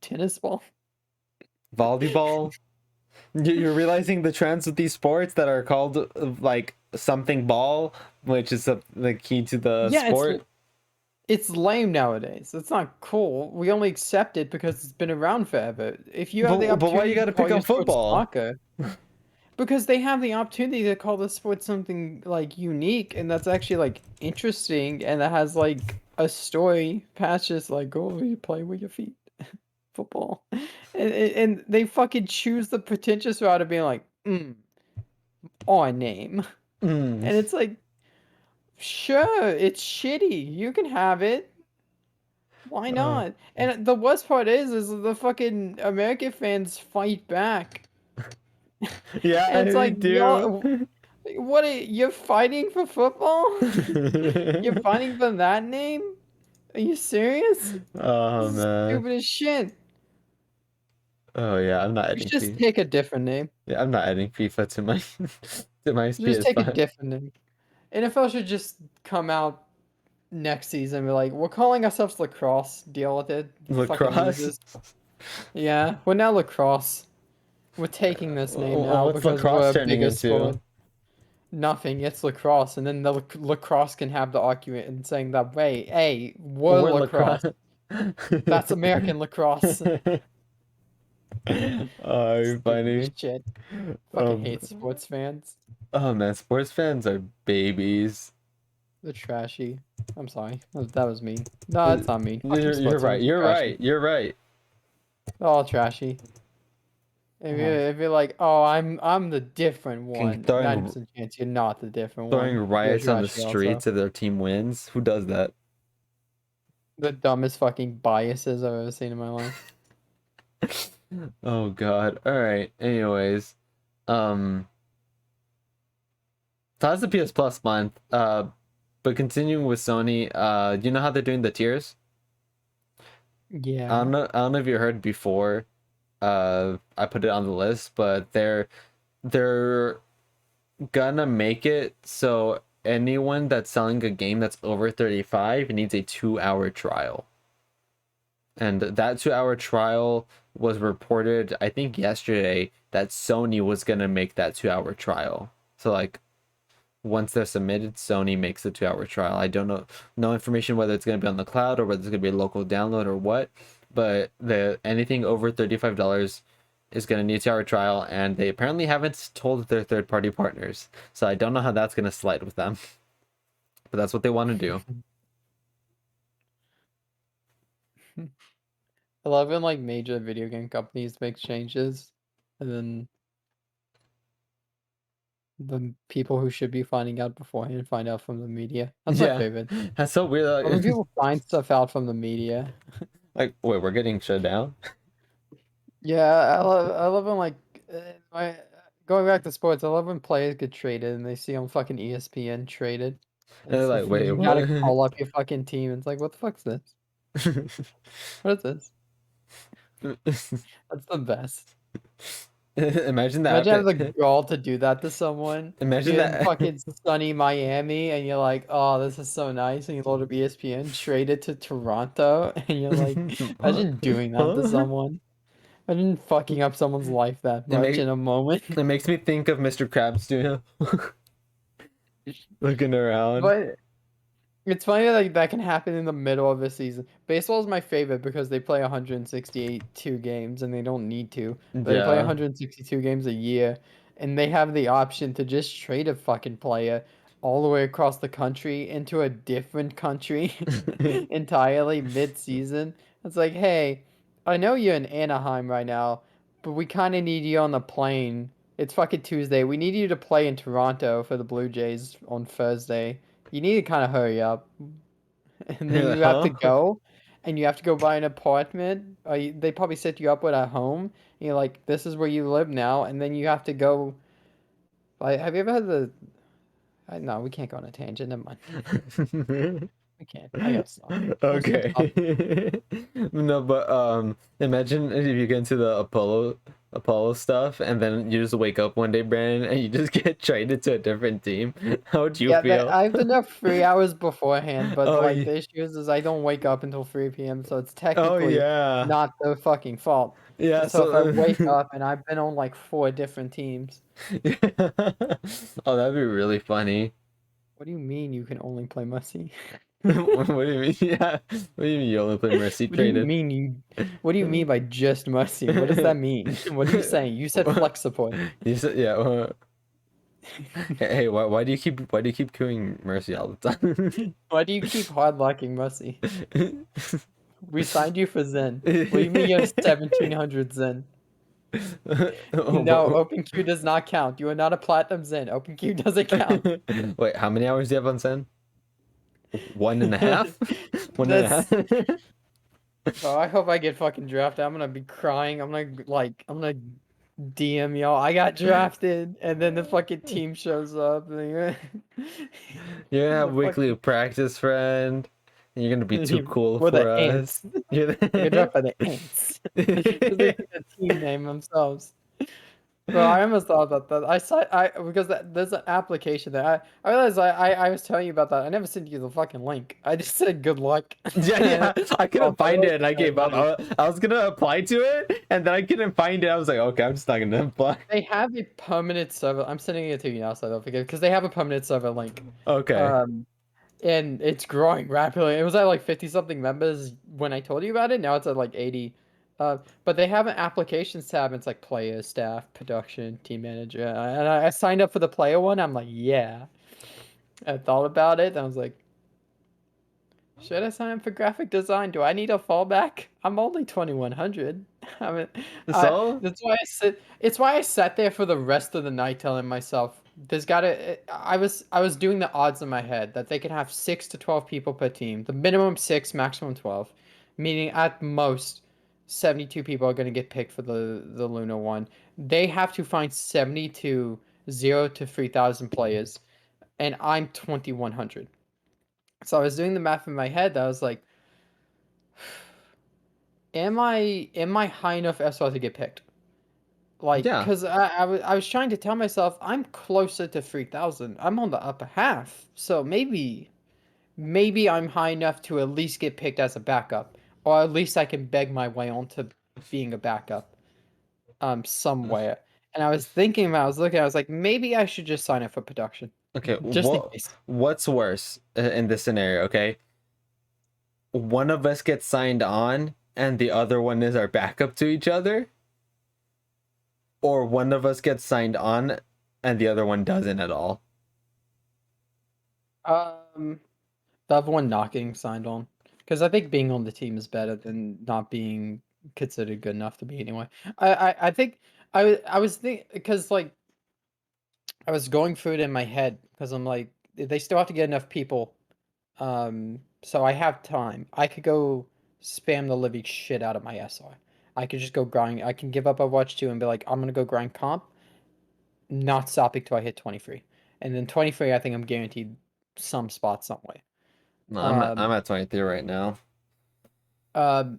tennis ball. Volleyball? You're realizing the trends with these sports that are called like something ball, which is the key to the Yeah, sport. it's lame nowadays. It's not cool. We only accept it because it's been around forever. If you have the But why you opportunity to gotta call pick your on sport football? soccer, because they have the opportunity to call the sport something like unique and that's actually like interesting and that has like a story past just like oh you play with your feet football and they fucking choose the pretentious route of being like our name Mm, and it's like sure it's shitty you can have it why uh, not and the worst part is the fucking American fans fight back yeah, and it's me like too. y'all what are you're fighting for football? You're fighting for that name? Are you serious? This Oh is man. stupid as shit. Oh yeah, I'm not You adding should just FIFA. take a different name. Yeah, I'm not adding FIFA to my to my Just take a PS5. different name. NFL should just come out next season and be like, we're calling ourselves lacrosse. Deal with it, you fucking Lacrosse? losers. Yeah, we're now lacrosse. We're taking this name now What's because lacrosse we're a turning bigger into? sport. Nothing, it's lacrosse. And then the lacrosse can have the argument and saying that, wait, hey, we're We're lacrosse. lacrosse. That's American lacrosse. Oh, you're Stupid as funny. shit. Fucking Um, hate sports fans. oh man, sports fans are babies. They're trashy. I'm sorry. That was mean. No, Uh, it's not mean. Fucking You're sports right. fans are You're trashy. right. You're right. They're all trashy. Oh, If you're like, oh, I'm the different fucking one, throwing 90% chance you're not the different throwing one. You're riots on the trashy also. streets if their team wins. Who does that? The dumbest fucking biases I've ever seen in my life. Oh God. All right. Anyways, um, so that's the PS Plus month. But continuing with Sony, you know how they're doing the tiers? Yeah. I don't know if you heard before. I put it on the list, but they're gonna make it so anyone that's selling a game that's over 35 needs a 2 hour trial. And that 2 hour trial was reported, I think, yesterday that Sony was gonna make that 2 hour trial. So like once they're submitted, Sony makes the 2 hour trial. I don't know no information whether it's gonna be on the cloud or whether it's gonna be a local download or what, but the anything over $35 is gonna need a 2 hour trial, and they apparently haven't told their third party partners. So I don't know how that's gonna slide with them. But that's what they want to do. I love when like major video game companies make changes and then the people who should be finding out beforehand find out from the media. That's my Yeah. favorite. That's so weird. When people find stuff out from the media. Like, wait, we're getting shut down? Yeah, I love when like my going back to sports, I love when players get traded and they see on fucking ESPN traded. And they're It's like, wait, you gotta what? call up your fucking team. It's like, what the fuck's this? What is this? That's the best. Imagine that Imagine having the happen. gall to do that to someone. Imagine You're in that. fucking sunny Miami and you're like, oh, this is so nice. And you load up ESPN, trade it to Toronto, and you're like, Huh? imagine doing that to Huh? someone. Imagine fucking up someone's life that It much make in a moment. it makes me think of Mr. Krabs doing looking around. But it's funny that like, that can happen in the middle of a season. Baseball is my favorite because they play 162 games and they don't need to, but they play Yeah. 162 games a year and they have the option to just trade a fucking player all the way across the country into a different country entirely mid-season. It's like, hey, I know you're in Anaheim right now, but we kind of need you on the plane. It's fucking Tuesday. We need you to play in Toronto for the Blue Jays on Thursday. You need to kind of hurry up. And then You're like, you have to huh? go, and you have to go buy an apartment. They probably set you up with a home. And you're like, this is where you live now, and then you have to go. Like, have you ever had the? No, we can't go on a tangent. Never mind. We can't. I gotta stop. I'm Okay. stopping. No, but imagine if you get into the Apollo stuff and then you just wake up one day, Brandon, and you just get traded to a different team. How would you Yeah, that feel? I have to know 3 hours beforehand, but Oh, like the issue is I don't wake up until 3 p.m., so it's oh technically yeah. not their fucking fault. Yeah, So if I so wake up and I've been on like 4 different teams, oh, that'd be really funny. what do you mean you can only play Messi? What do you mean? Yeah. What do you mean you only play Mercy What do you traded? mean what do you mean by just Messi? What does that mean? What are you saying? You said flex support. You said yeah. Hey, why do you keep queuing Mercy all the Why do you keep hard locking Messi? time? We signed you for Zen. What do you mean you have 1700 Zen? Oh, No, OpenQ does not count. You are not a platinum Zen. OpenQ doesn't count. wait, how many hours do you have on Sen? One and a half? One and a That's half? Bro, I hope I get fucking drafted. I'm gonna be crying. I'm gonna DM y'all. I got drafted, and then the fucking team shows up. And You're gonna have the weekly fucking practice, friend. And you're gonna be too cool we're for the us. ants. You're I get the... drafted by the ants because they pick a team name themselves. Bro, I almost thought about that. I because there's an application there. I realized I was telling you about that. I never sent you the fucking link. I just said good luck. Yeah, And yeah. I couldn't I find really it and I didn't gave up. remember. I was gonna apply to it and then I couldn't find it. I was like, okay, I'm just not gonna apply. They have a permanent server. I'm sending it to you now, so I don't forget. Because they have a permanent server link. Okay. Um, and it's growing rapidly. It was at like 50 something members when I told you about it. Now it's at like 80. But they have an applications tab. And it's like player, staff, production, team manager. And I signed up for the player one. I'm like, yeah. I thought about it. And I was like, should I sign up for graphic design? Do I need a fallback? I'm only 2100. I mean, So, that's why I sit. It's why I sat there for the rest of the night telling myself, "There's gotta." I was doing the odds in my head that they could have 6 to 12 people per team. The minimum 6, maximum 12, meaning at most 72 people are gonna get picked for the Luna one. They have to find 72 0 to 3000 players, and I'm 2100. So I was doing the math in my head. I was like, am I high enough SR to get picked? Like, yeah. cause I was trying to tell myself I'm closer to 3000. I'm on the upper half, so maybe I'm high enough to at least get picked as a backup, or at least I can beg my way onto being a backup, somewhere. And I was thinking, I was looking, I was like, maybe I should just sign up for production, Okay, just in case. what's worse in this scenario, okay? One of us gets signed on and the other one is our backup to each other, or one of us gets signed on and the other one doesn't at all. Um, The other one not getting signed on. Because I think being on the team is better than not being considered good enough to be anyway. I think I was thinking because like I was going through it in my head because I'm like they still have to get enough people. So I have time. I could go spam the living shit out of my SR. I could just go grind. I can give up Overwatch 2 and be like, I'm gonna go grind comp, not stopping till I hit 23. And then 23, I think I'm guaranteed some spot some way. No, I'm Um, at 23 right now.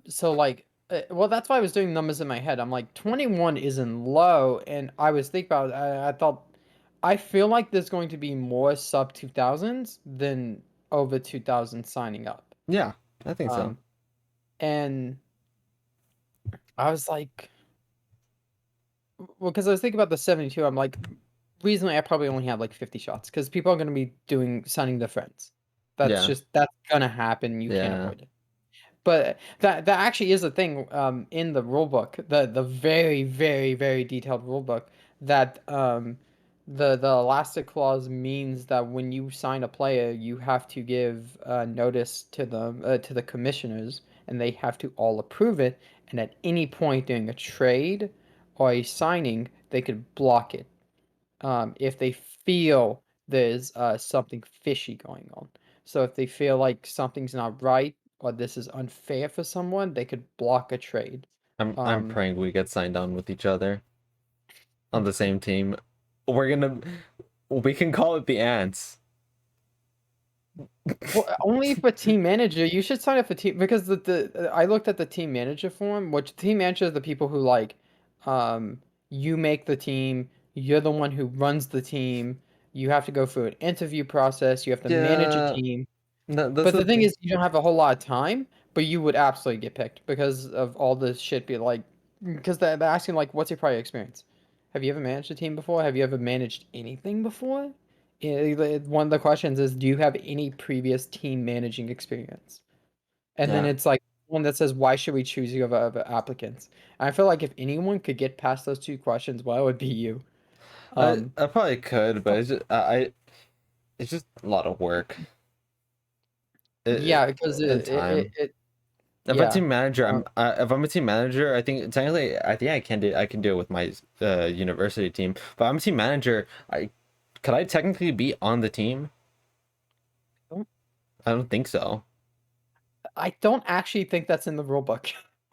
So like, well, that's why I was doing numbers in my head. I'm like, 21 isn't low, and I was thinking about. I thought, I feel like there's going to be more sub 2000s than over 2000 signing up. Yeah, I think so. Um, and I was like, well, because I was thinking about the 72. I'm like, reasonably, I probably only have like 50 shots because people are going to be doing signing their friends. Yeah. That's gonna happen. You can't Yeah. avoid it. But that actually is a thing in the rule book, the very very very detailed rule book that the elastic clause means that when you sign a player, you have to give notice to the commissioners, and they have to all approve it. And at any point during a trade or a signing, they could block it if they feel there's something fishy going on. So if they feel like something's not right or this is unfair for someone, they could block a trade. I'm Um, praying we get signed on with each other on the same team. We're gonna we can call it the ants. well, only for team manager, you should sign up for team because I looked at the team manager form, which team manager is the people who like, um, you make the team, you're the one who runs the team, you have to go through an interview process, you have to manage a Yeah, team. no, that's But the the thing thing. is, you don't have a whole lot of time, but you would absolutely get picked because of all this shit. Be like, because they're asking like, what's your prior experience? Have you ever managed a team before? Have you ever managed anything before? One of the questions is, do you have any previous team managing experience? And then Yeah, it's like one that says, why should we choose you over applicants? And I feel like if anyone could get past those two questions, well, it would be you. I Um, I probably could, but it's just a lot of work. yeah, because And time. If I'm a yeah. team manager, Um, if I'm a team manager, I think technically, I think I can do it with my university team. But I'm a team manager. I could I technically be on the team? I don't think so. I don't actually think that's in the rule book.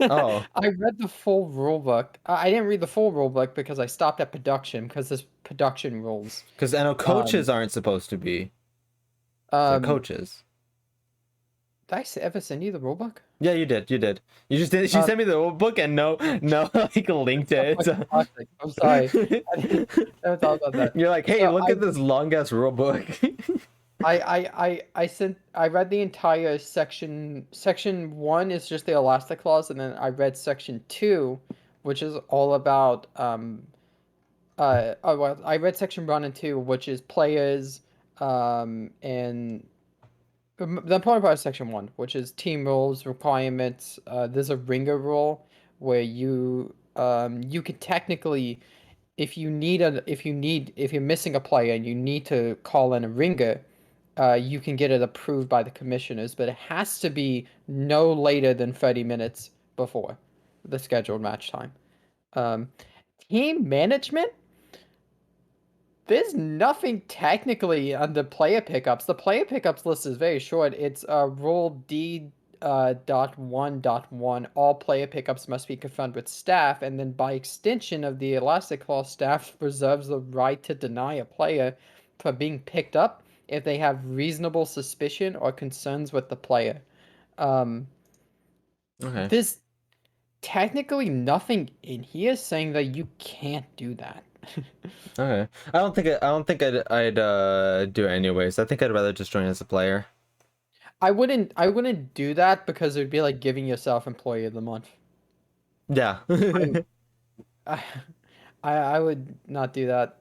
Oh, I read the full rule book. I didn't read the full rule book because I stopped at production because there's production rules. because I know Um, coaches aren't supposed to be. They're um, coaches. did ever send you the rule book? Yeah, you did. You did. You just did. She Um, sent me the book and no like linked so it. fucking toxic. I'm sorry. I didn't never thought about that. You're like, hey, So look at this long ass rule book. I read the entire section. Section one is just the elastic clause, and then I read section two, which is all about well, I read section one and two, which is players, and the important part is section one, which is team rules, requirements. There's a ringer rule where you can technically, if you're missing a player and you need to call in a ringer, you can get it approved by the commissioners, but it has to be no later than 30 minutes before the scheduled match time. Um, Team management, there's nothing technically on the player pickups. The player pickups list is very short. It's rule D .1.1. All player pickups must be confirmed with staff, and then by extension of the Elastic Clause, staff reserves the right to deny a player for being picked up if they have reasonable suspicion or concerns with the player. Um, Okay. there's technically nothing in here saying that you can't do that. Okay. I don't think I'd do it anyways. I think I'd rather just join as a player. I wouldn't do that because it would be like giving yourself employee of the month. Yeah. I'm, I, I would not do that.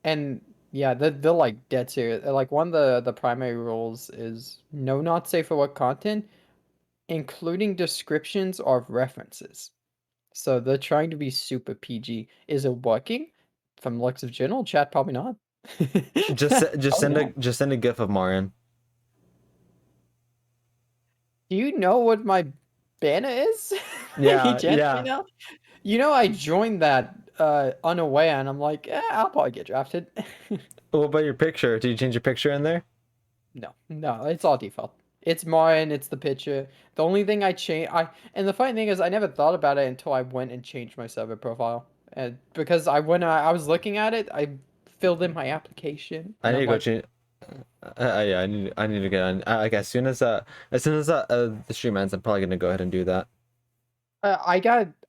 And yeah, they're like dead serious. Like one of the primary rules is no not safe for work content, including descriptions of references. So they're trying to be super PG. Is it working? From looks of general chat, probably not. Probably not. Just send a gif of Marin. Do you know what my banner is? You Yeah, chat right yeah. now? You know, I joined that unaware, and I'm like, I'll probably get drafted. What about your picture? Did you change your picture in there? No, no, it's all default. It's mine. It's the picture. The only thing I change, and the funny thing is, I never thought about it until I went and changed my server profile, and because when I was looking at it, I filled in my application, I and need to I'm go like, change. Yeah, I need to get on. Like as soon as the stream ends, I'm probably gonna go ahead and do that.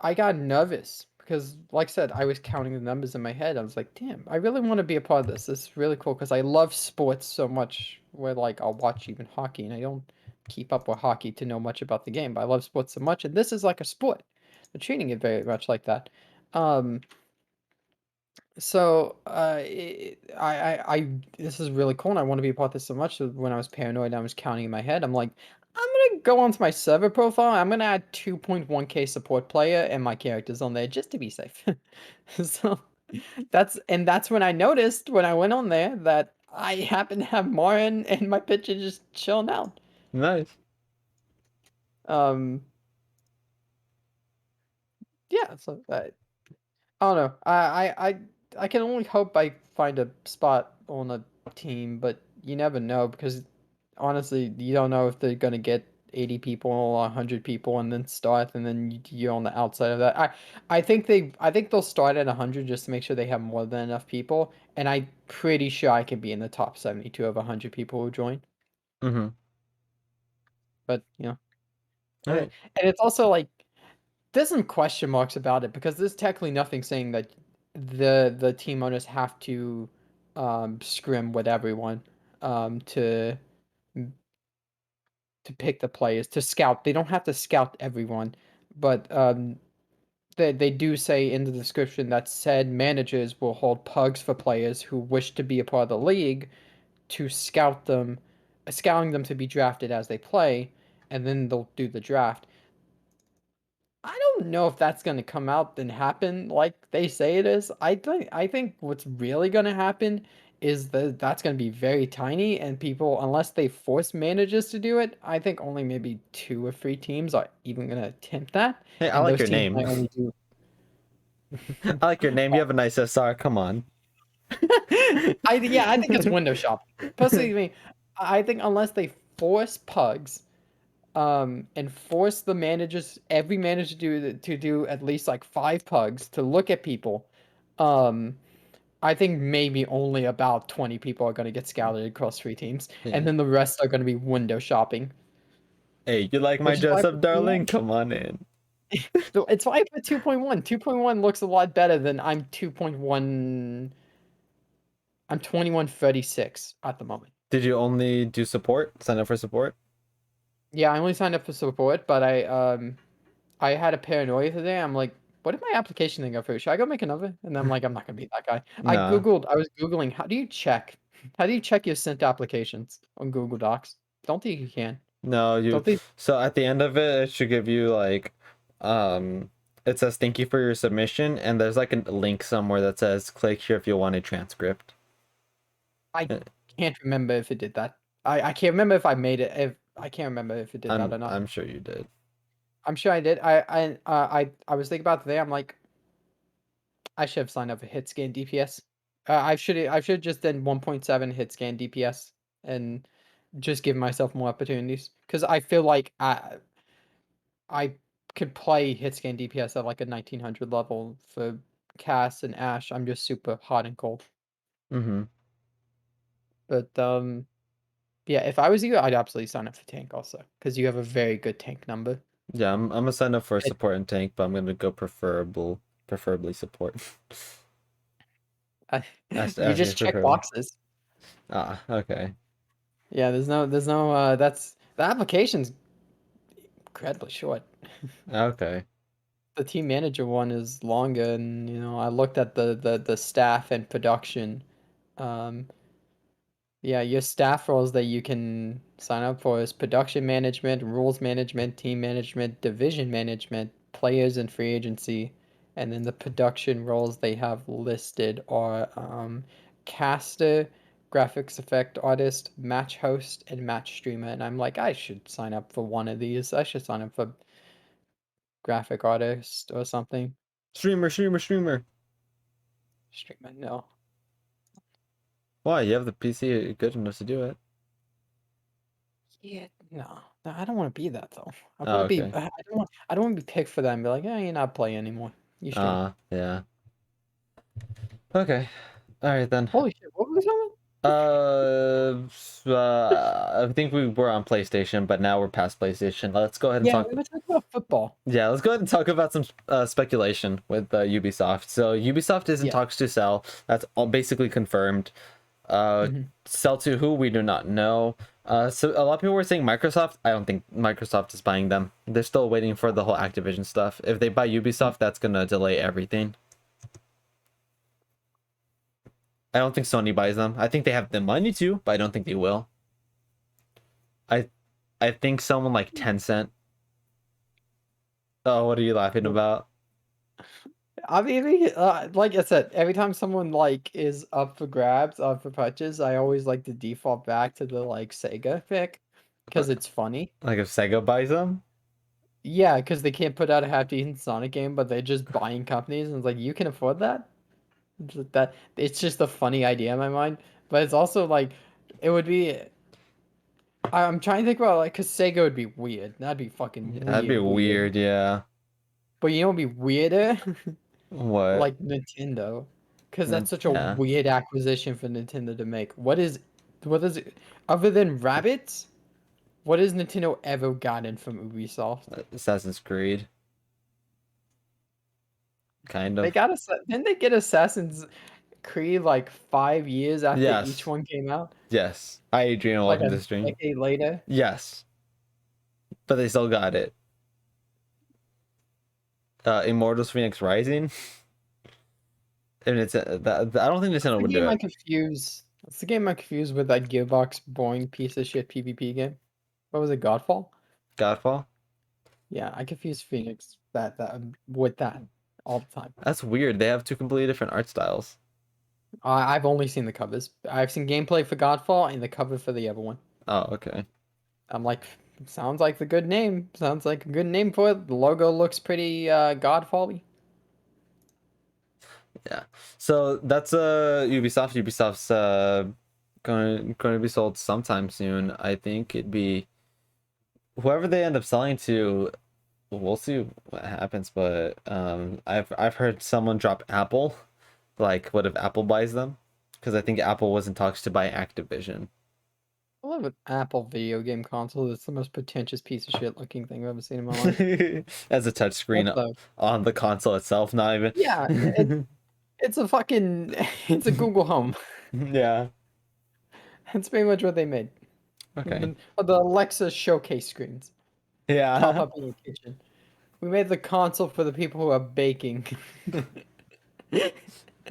I got nervous because, like I said, I was counting the numbers in my head. I was like, damn, I really want to be a part of this. This is really cool because I love sports so much. Where like I'll watch even hockey, and I don't keep up with hockey to know much about the game, but I love sports so much, and this is like a sport. They're treating it very much like that. Um, so this is really cool, and I want to be a part of this so much. So when I was paranoid, and I was counting in my head. I'm like, I'm gonna go onto my server profile. I'm gonna add 2.1k support player and my characters on there just to be safe. So that's when I noticed when I went on there that I happen to have Marin and my picture just chilling out. Nice. Um, yeah. So I don't know. I can only hope I find a spot on a team, but you never know because honestly, you don't know if they're gonna get 80 people or 100 people and then start, and then you're on the outside of that. I think they'll start at 100 just to make sure they have more than enough people, and I'm pretty sure I can be in the top 72 of 100 people who join. Mm-hmm. But All and right. it's also like there's some question marks about it because there's technically nothing saying that the team owners have to scrim with everyone to pick the players to scout. They don't have to scout everyone, but they do say in the description that said managers will hold pugs for players who wish to be a part of the league to scout them, scouting them to be drafted as they play, and then they'll do the draft. I don't know if that's gonna come out and happen like they say it is. I think what's really gonna happen is that that's gonna be very tiny and people, unless they force managers to do it, I think only maybe 2 or 3 teams are even gonna attempt that, Hey, I and like those your teams name. might only do. I like your name. You have a nice SR. Come on. Yeah, I think it's window shopping. Personally, I think unless they force pugs, and force the managers, every manager to do at least like 5 pugs to look at people, um, I think maybe only about 20 people are gonna get scouted across 3 teams, and Yeah. then the rest are gonna be window shopping, Hey, you like my which is why I dress up, put darling? 2.1. Come on in. So it's why I put 2.1. 2.1 looks a lot better than I'm 2.1. I'm 2136 at the moment. Did you only do support? Sign up for support? Yeah, I only signed up for support, but I had a paranoia today. I'm like, what did my application thing go through? Should I go make another? And I'm like, I'm not gonna be that guy. Nah. I was Googling, how do you check your sent applications on Google Docs? Don't think you can. No, you. Don't they? So at the end of it, it should give you like, um, it says thank you for your submission, and there's like a link somewhere that says click here if you want a transcript. I Uh, can't remember if it did that. I can't remember if I made it. If I can't remember if it did that or not. I'm sure you did. I'm sure I did. I was thinking about today. I'm like, I should have signed up for hit scan DPS. I should just done 1.7 hit scan DPS and just give myself more opportunities because I feel like I could play hit scan DPS at like a 1900 level for Cass and Ash. I'm just super hot and cold. Mm-hmm. But yeah, if I was you, I'd absolutely sign up for tank also because you have a very good tank number. Yeah, I'm gonna sign up for It, support and tank, but I'm gonna go preferably support. I, you As is just check preferably. boxes. Ah, okay. Yeah, there's no that's the application's incredibly short. Okay. The team manager one is longer, and I looked at the staff and production. Um, yeah, your staff roles that you can sign up for is production management, rules management, team management, division management, players and free agency, and then the production roles they have listed are caster, graphics effect artist, match host, and match streamer. And I'm like, I should sign up for one of these. I should sign up for graphic artist or something. Streamer. Streamer, no. Why? You have the PC good enough to do it. Yeah, no, no, I don't want to be that though. I want Oh, to be. okay. I don't want to be picked for that and be like, yeah, you're not playing anymore. You stream. Yeah. Okay. All right then. Holy shit! What was that? I think we were on PlayStation, but now we're past PlayStation. Let's go ahead and Yeah, talk. we were talking about football. Yeah, let's go ahead and talk about some speculation with Ubisoft. So Ubisoft is in Yeah. talks to sell. That's all basically confirmed. Hmm. Sell to who we do not know. So a lot of people were saying Microsoft. I don't think Microsoft is buying them. They're still waiting for the whole Activision stuff. If they buy Ubisoft, that's gonna delay everything. I don't think Sony buys them. I think they have the money to, but I don't think they will. I I think someone like Tencent. Oh, what are you laughing about? I mean, like I said, every time someone like is up for grabs, up for purchase, I always like to default back to the like Sega pick because it's funny. Like if Sega buys them? Yeah, because they can't put out a half decent Sonic game, but they're just buying companies, and it's like you can afford that. That it's just a funny idea in my mind, but it's also like it would be. I'm trying to think about like, cause Sega would be weird. That'd be fucking Yeah, that'd be weird. weird, yeah. But you know what'd be weirder? What? Like Nintendo, because Then that's such a yeah. weird acquisition for Nintendo to make. What is it? Other than rabbits, what has Nintendo ever gotten from Ubisoft? Assassin's Creed, kind They of. got didn't they get Assassin's Creed like 5 years after each Yes. one came out? Yes. Hi, Adrian. Like Welcome a to the stream. decade later? Yes, but they still got it. Immortals Phoenix Rising. And it's I don't think That's Nintendo the would do game I it. confuse. That's the game I confuse with that Gearbox boring piece of shit PvP game. What was it, Godfall? Godfall. Yeah, I confuse Phoenix that with that all the time. That's weird. They have two completely different art styles. I've only seen the covers. I've seen gameplay for Godfall and the cover for the other one. Oh, okay. I'm like, sounds like the good name. Sounds like a good name for it. The logo looks pretty Godfall-y. Yeah. So that's Ubisoft. Ubisoft's going to be sold sometime soon. I think it'd be whoever they end up selling to. We'll see what happens, but I've heard someone drop Apple. Like, what if Apple buys them? Because I think Apple was in talks to buy Activision. I love an Apple video game console. It's the most pretentious piece of shit looking thing I've ever seen in my life. As a What touchscreen the? on the console itself, not Yeah, even. it's a fucking it's a Google Home. Yeah. That's pretty much what they made. Okay. The Alexa showcase screens pop Yeah. up in your kitchen. We made the console for the people who are baking.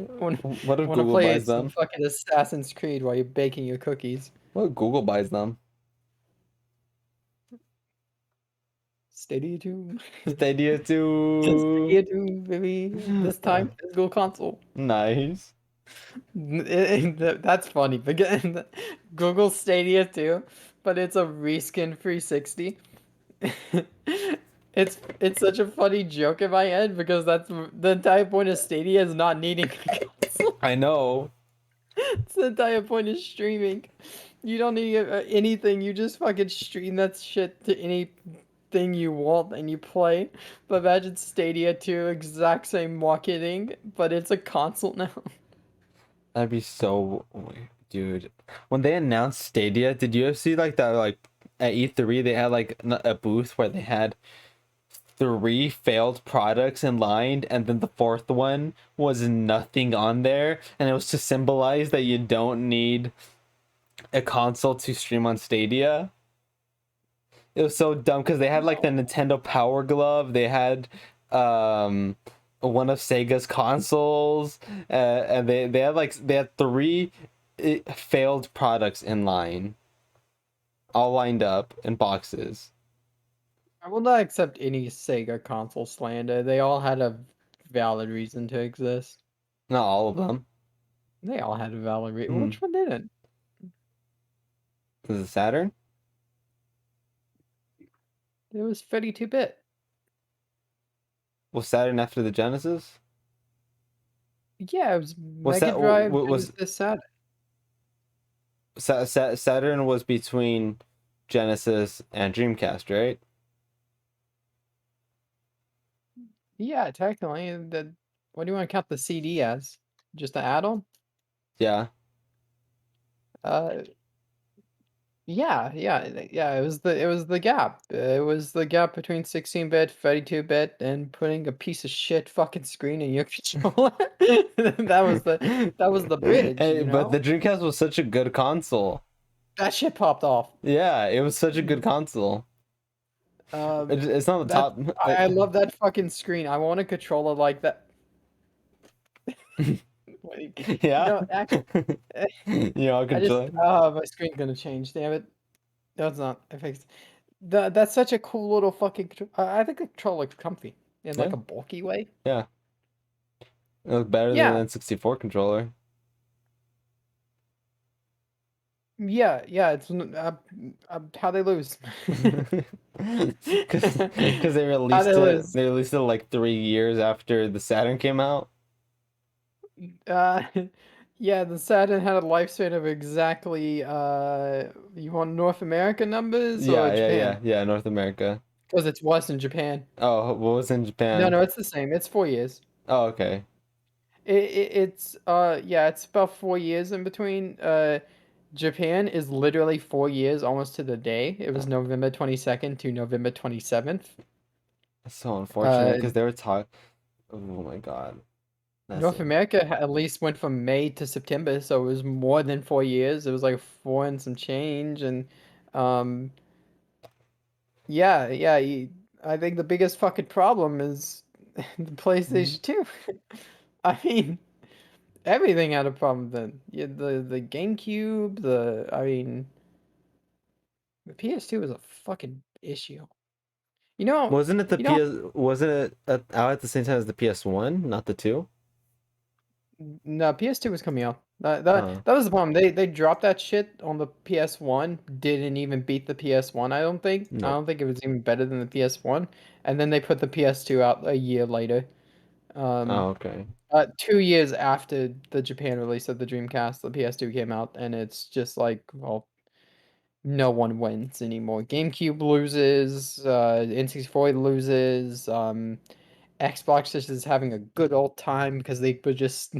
Want What if want to Google play buys some them? fucking Assassin's Creed while you're baking your cookies? What if Google buys them? Stadia 2. Stadia Stadia 2. 2, baby. This time, physical console. Nice. That's funny. Because Google Stadia 2, but it's a reskin 360. It's such a funny joke in my head because that's the entire point of Stadia is not needing a console. I know. It's the entire point of streaming. You don't need anything. You just fucking stream that shit to anything you want and you play. But imagine Stadia 2, exact same marketing, but it's a console now. That'd be so dude. When they announced Stadia, did you ever see like that like at E3 they had like a booth where they had three failed products in line and then the fourth one was nothing on there and it was to symbolize that you don't need a console to stream on Stadia. It was so dumb because they had like the No. Nintendo Power Glove. They had um one of Sega's consoles, and they had three failed products in line, all lined up in boxes. I will not accept any Sega console slander. They all had a valid reason to exist. Not all of them. They all had a valid reason. Hmm. Which one didn't? Is it Saturn? It was 32-bit. Was Saturn after the Genesis? Yeah, it was Was Mega that Drive, was Genesis, Saturn. Saturn was between Genesis and Dreamcast, right? Yeah, technically. What do you want to count the CD as? Just an add-on? Yeah. Uh, yeah. It was the gap. It was the gap between 16-bit, 32-bit, and putting a piece of shit fucking screen in your controller. That was the bridge, Hey, you but the know? Dreamcast was such a good console. That shit popped off. Yeah, it was such a good console. It's not the That top. I love that fucking screen. I want a controller like that. Like, Yeah. actually, eh, You know, I just control. my screen's gonna change. Damn it. No, it's not. I fixed. That's such a cool little fucking. I think the controller looks comfy in like Yeah, a bulky way. yeah. It was better than Yeah, the N64 controller. Yeah, yeah, how they lose. Because they How they released it. lose. They released it like 3 years after the Saturn came out. Uh, yeah, the Saturn had a lifespan of exactly, you want North America numbers or Yeah, yeah, Japan? yeah, yeah. North America. Because it's worse in Japan. Oh, what was in No, Japan? no, it's the same. It's 4 years. Oh, okay. It's yeah, it's about 4 years in between. Japan is literally 4 years almost to the day. It was November 22nd to November 27th. That's so unfortunate Uh, because they were talking. Oh my God, that's North it. America at least went from May to September, so it was more than 4 years. It was like four and some change, and um, yeah, yeah. I think the biggest fucking problem is the PlayStation 2. I mean, everything had a problem then. Yeah, the GameCube, I mean, the PS2 was a fucking issue. You know, Wasn't it the you know, PS? Wasn't it out at the same time as the PS1, not the two? no, PS2 was coming out. That Oh, that was the problem. They dropped that shit on the PS1. Didn't even beat the PS1, I don't think. I nope. don't think it was even better than the PS1. And then they put the PS2 out a year later. Oh, Um, okay. 2 years after the Japan release of the Dreamcast, the PS2 came out, and it's just like, well, no one wins anymore. GameCube loses, N64 loses, Xbox just is having a good old time because they were just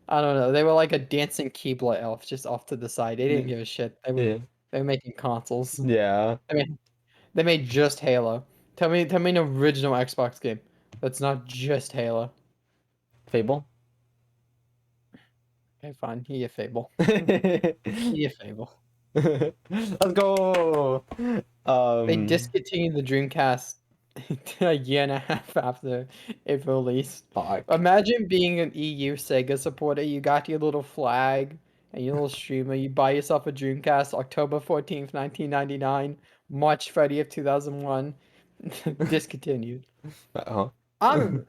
I don't know, they were like a dancing Keebler elf just off to the side. They didn't Y- give a shit. Yeah, They were making consoles. yeah. I mean, they made just Halo. Tell me an original Xbox game that's not just Halo. Fable. Okay, fine. He a Fable. He a Fable. Let's go. They Um, discontinued the Dreamcast a year and a half after it released. fuck. Imagine being an EU Sega supporter. You got your little flag and your little streamer. You buy yourself a Dreamcast October 14th, 1999, March 30th, 2001. Discontinued. Uh-huh. I'm,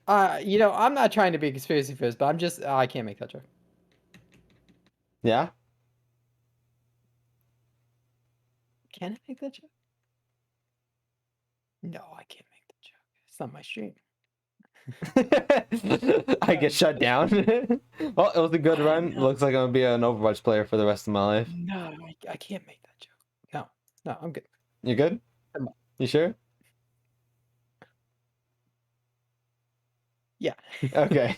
I'm not trying to be a conspiracy theorist, but I'm just, I can't make that joke. Yeah. Can I make that joke? No, I can't make that joke. It's not my stream. I get shut down. Well, it was a good run. No, Looks like I'm gonna be an Overwatch player for the rest of my life. no, I can't make that joke. No, no, I'm good. You good? Come on. You sure? Yeah, Okay.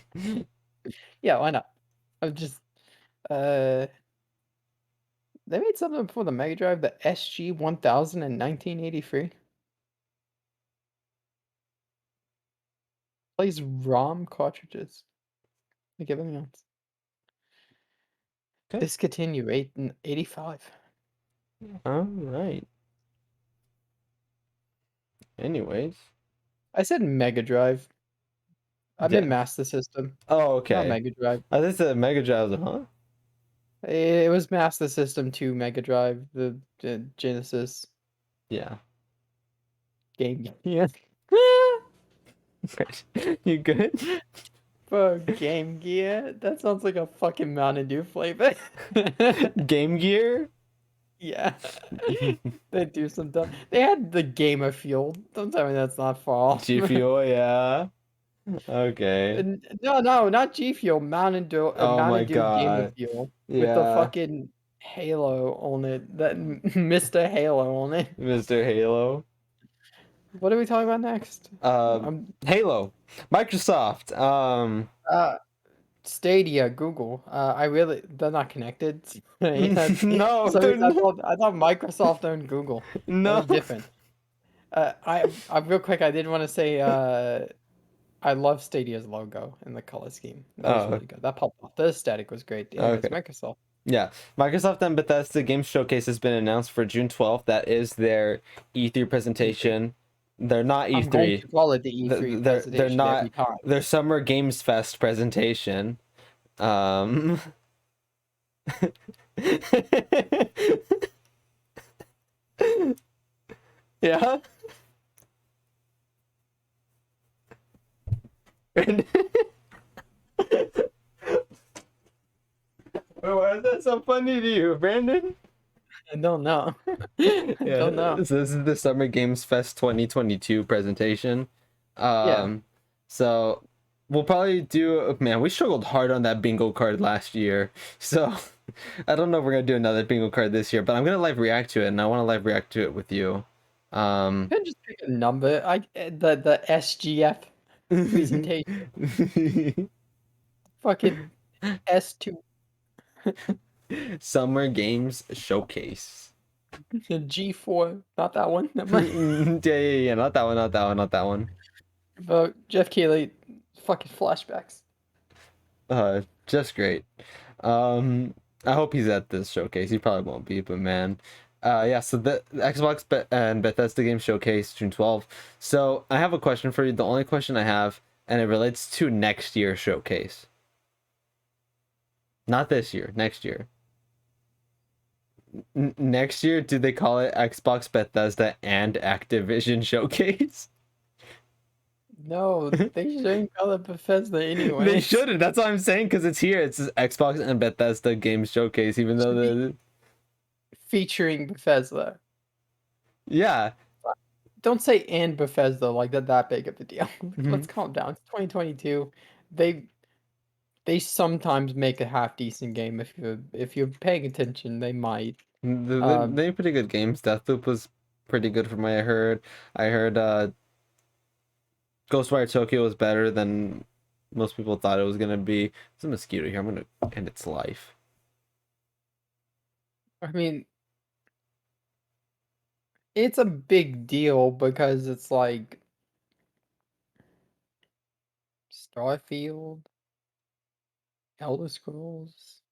yeah, why not? I'm just, uh, they made something for the Mega Drive, the SG-1000 in 1983. Plays ROM cartridges like everything else. Okay. Discontinue 85. All right. Anyways. I said Mega Drive. I meant Yeah. Master System, Oh, not okay. Mega Drive. I think the Mega Drive, huh? It was Master System 2 Mega Drive, the Genesis Yeah. game. Yeah. You good? For Game Gear? That sounds like a fucking Mountain Dew flavor. Game Gear? Yeah. They do some dumb. They had the Gamer Fuel. Don't tell me that's not fall off. G Fuel, yeah. Okay. No, no, not G Fuel. Oh my Mountain Dew Gamer God. Fuel with the Yeah. fucking Halo on it. That Mr. Halo on it. Mr. Halo. What are we talking about next? Um, I'm Halo. Microsoft. uh Stadia, Google. I really they're not connected. No, So they're not. I thought Microsoft owned Google. That No. was different. I real quick, I did want to say I love Stadia's logo and the color scheme. That was Oh, really good. That popped off. The aesthetic was great. Anyways, okay. Microsoft. Yeah. Microsoft and Bethesda Game Showcase has been announced for June 12th. That is their E3 E3. presentation. They're not I'm going E3. to call it the E3 They're presentation every not time. their Summer Games Fest presentation. Um Yeah. Where was it? that so funny to you, Brandon? I don't know. I Yeah, don't know. so this is the Summer Games Fest 2022 presentation. Yeah. Um, so we'll probably do, man, we struggled hard on that bingo card last year. So I don't know if we're gonna do another bingo card this year, but I'm gonna live react to it and I want to live react to it with you. Um, You can just pick a number. The SGF presentation. Fucking S2 Summer Games Showcase. G4. Not that one. Never mind. Yeah, not that one, not that one, not that one. But Jeff Keighley, fucking flashbacks. Just great. Um, I hope he's at this showcase. He probably won't be, but man. Yeah, so the Xbox and Bethesda Game Showcase, June 12th. So I have a question for you. The only question I have, and it relates to next year's showcase. Not this year, next year. Next year, do they call it Xbox Bethesda and Activision Showcase? No, they shouldn't call it Bethesda They anyways. shouldn't. That's what I'm saying because it's here. It's Xbox and Bethesda Games Showcase, even It though should be the featuring Bethesda. yeah. Don't say and Bethesda like that big of a deal. Let's Mhm. calm down. It's 2022. They they sometimes make a half decent game if you're paying attention, they might. Um, They pretty good games. Deathloop was pretty good from what I heard. I heard Ghostwire Tokyo was better than most people thought it was gonna be. There's a mosquito here. I'm gonna end its life. I mean, it's a big deal because it's like Starfield, Elder Scrolls,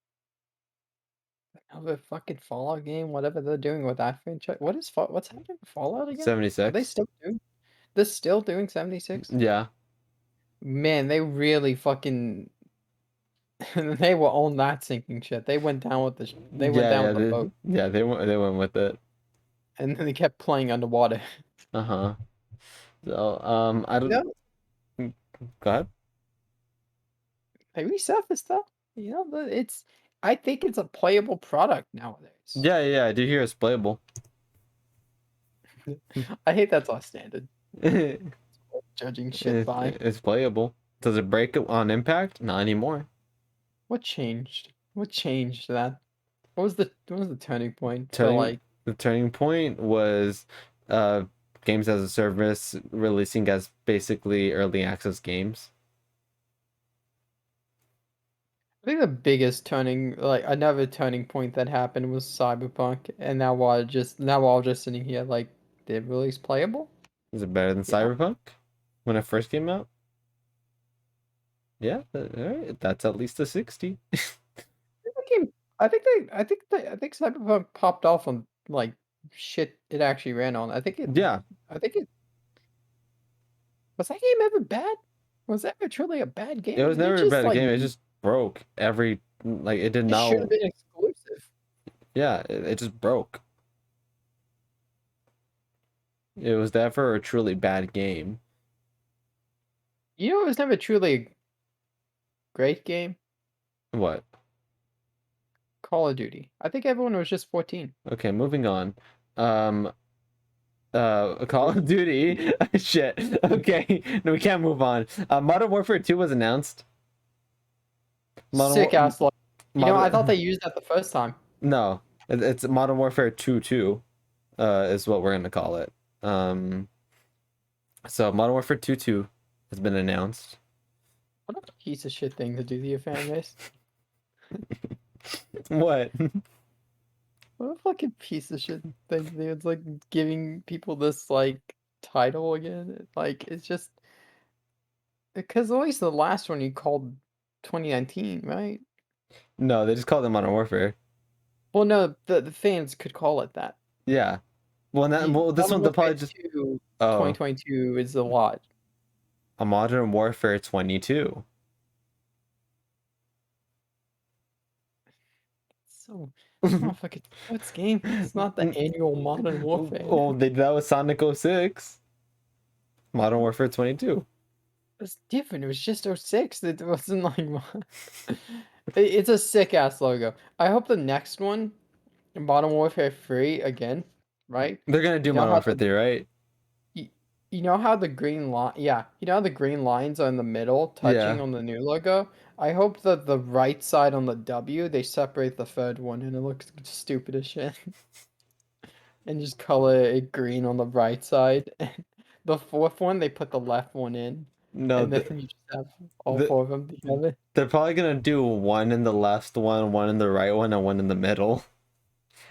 another fucking Fallout game, whatever they're doing with that franchise. What's happening with Fallout again? Are they 76. still doing? They're still doing 76? Yeah. Man, they really fucking they were on that sinking shit. They went down with they went down with the boat, They went with it. and then they kept playing underwater. Uh-huh. So I You don't know, go ahead. they resurfaced though. You know, it's I think it's a playable product nowadays. Yeah, I do hear it's playable. I hate that's our standard. Judging shit by It's playable. Does it break on impact? Not anymore. what changed? What changed that? What was the turning point for Turning like? the turning point was uh games as a service releasing as basically early access games. I think the biggest like another turning point that happened was Cyberpunk, and now while just sitting here, like, did release playable? Is it better than Yeah. Cyberpunk when it first came out? Yeah, all right, that's at least a 60. It became, I think Cyberpunk popped off on like shit it actually ran on. Yeah, I think it was that game ever bad? Was that ever truly a bad it game? was Did it never a just bad like game. It just broke every like it did it should not. have been exclusive? Yeah, it just broke. It was never a truly bad game. You know, it was never truly a great game. What? Call of Duty. I think everyone was just 14. Okay, moving on. Um, Call of Duty. Shit. Okay, no, we can't move on. Modern Warfare 2 was announced. Sick ass. Like, I thought they Modern used that the first time. no, it's Modern Warfare 2 2 is what we're gonna call it. Um, so Modern Warfare 2 2 has been announced. What a piece of shit thing to do to your fan base. What? What a fucking piece of shit thing to do. It's like giving people this like title again. Like it's just because at least the last one you called 2019, right? No, they just called it Modern Warfare. Well, no, the fans could call it that. Yeah. Well, this Modern one they'll Warfare probably just 2, oh 2022 is a lot. a Modern Warfare 22. So it's not a fucking sports game. It's not the annual Modern Warfare. Oh, they did that with Sonic 06. Modern Warfare 22. was different. It was just '06. It wasn't like it's a sick ass logo. I hope the next one, Modern Warfare 3 again, right? They're gonna do You know Modern how Warfare 3, right? you, you know how the green line, yeah, you know how the green lines are in the middle touching Yeah. on the new logo? I hope that the right side on the W, they separate the third one and it looks stupid as shit. And just color it green on the right side. And the fourth one, they put the left one in. No, And then you just have all the four of them together. they're probably gonna do one in the left one in the right one, and one in the middle.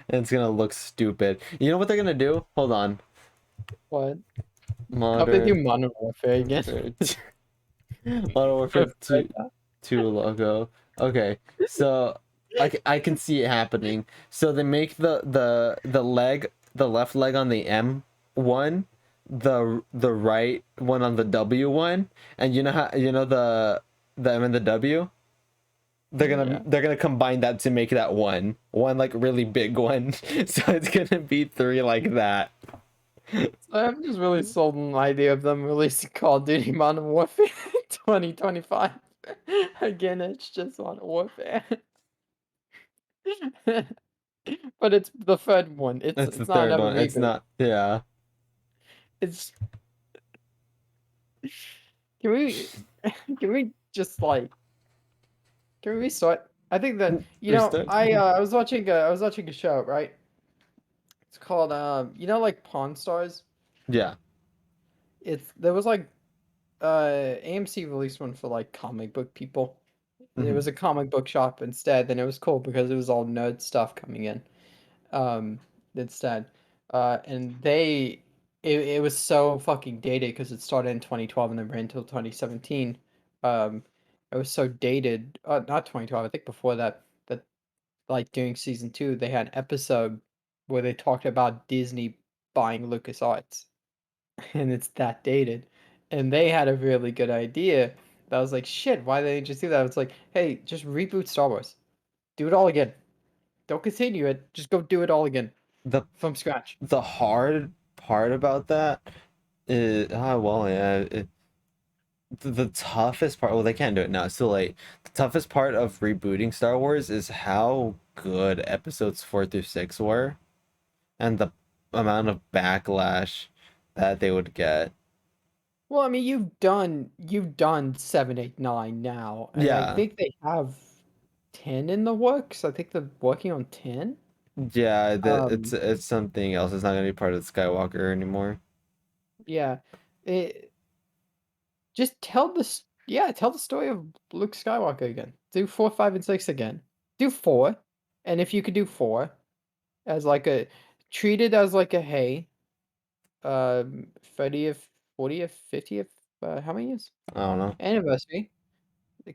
And it's gonna look stupid. You know what they're gonna do? Hold on. What? I hope they do Modern Modern Warfare again. Warfare Modern Warfare For 2, 2 logo. Okay, so I can see it happening. So they make the leg, the left leg on the M one, the right one on the W one, and you know how you know the M and the W? Yeah. They're gonna combine that to make that one like really big one. So it's gonna be three like that. So I'm just really sold on the idea of them releasing Call of Duty Modern Warfare 2025. Again, it's just Modern Warfare. But it's the third one. It's That's the it's not third another one. It's reboot. not, yeah. It's can we can we just like can we restart? I think that Restart. I was watching a show, right? It's called like Pawn Stars? Yeah. There was like AMC released one for like comic book people. It Hmm. was a comic book shop instead, and it was cool because it was all nerd stuff coming in. Um Instead. And it was so fucking dated because it started in 2012 and then ran until 2017. Um it was so dated. Not 2012, I think before that like during season 2 they had an episode where they talked about Disney buying LucasArts. And it's that dated. And they had a really good idea that was like, shit, why didn't they just do that? It's like, hey, just reboot Star Wars. Do it all again. Don't continue it. Just go do it all again The from scratch. the hard part about that is, well, yeah, the toughest part, well, they can't do it now, it's too late. The toughest part of rebooting Star Wars is how good episodes 4 through 6 were, and the amount of backlash that they would get. Well, I mean, you've done 7, 8, 9 now, and I Yeah. think they have 10 in the works. I think they're working on 10. Yeah, Um, it's something else. It's not gonna be part of the Skywalker anymore. yeah. It Just tell the story of Luke Skywalker again. Do 4, 5, and 6 again. Do 4, and if you could do 4 as like a treat it as like a hey, 30th, 40th, 50th, how many years? I don't know. Anniversary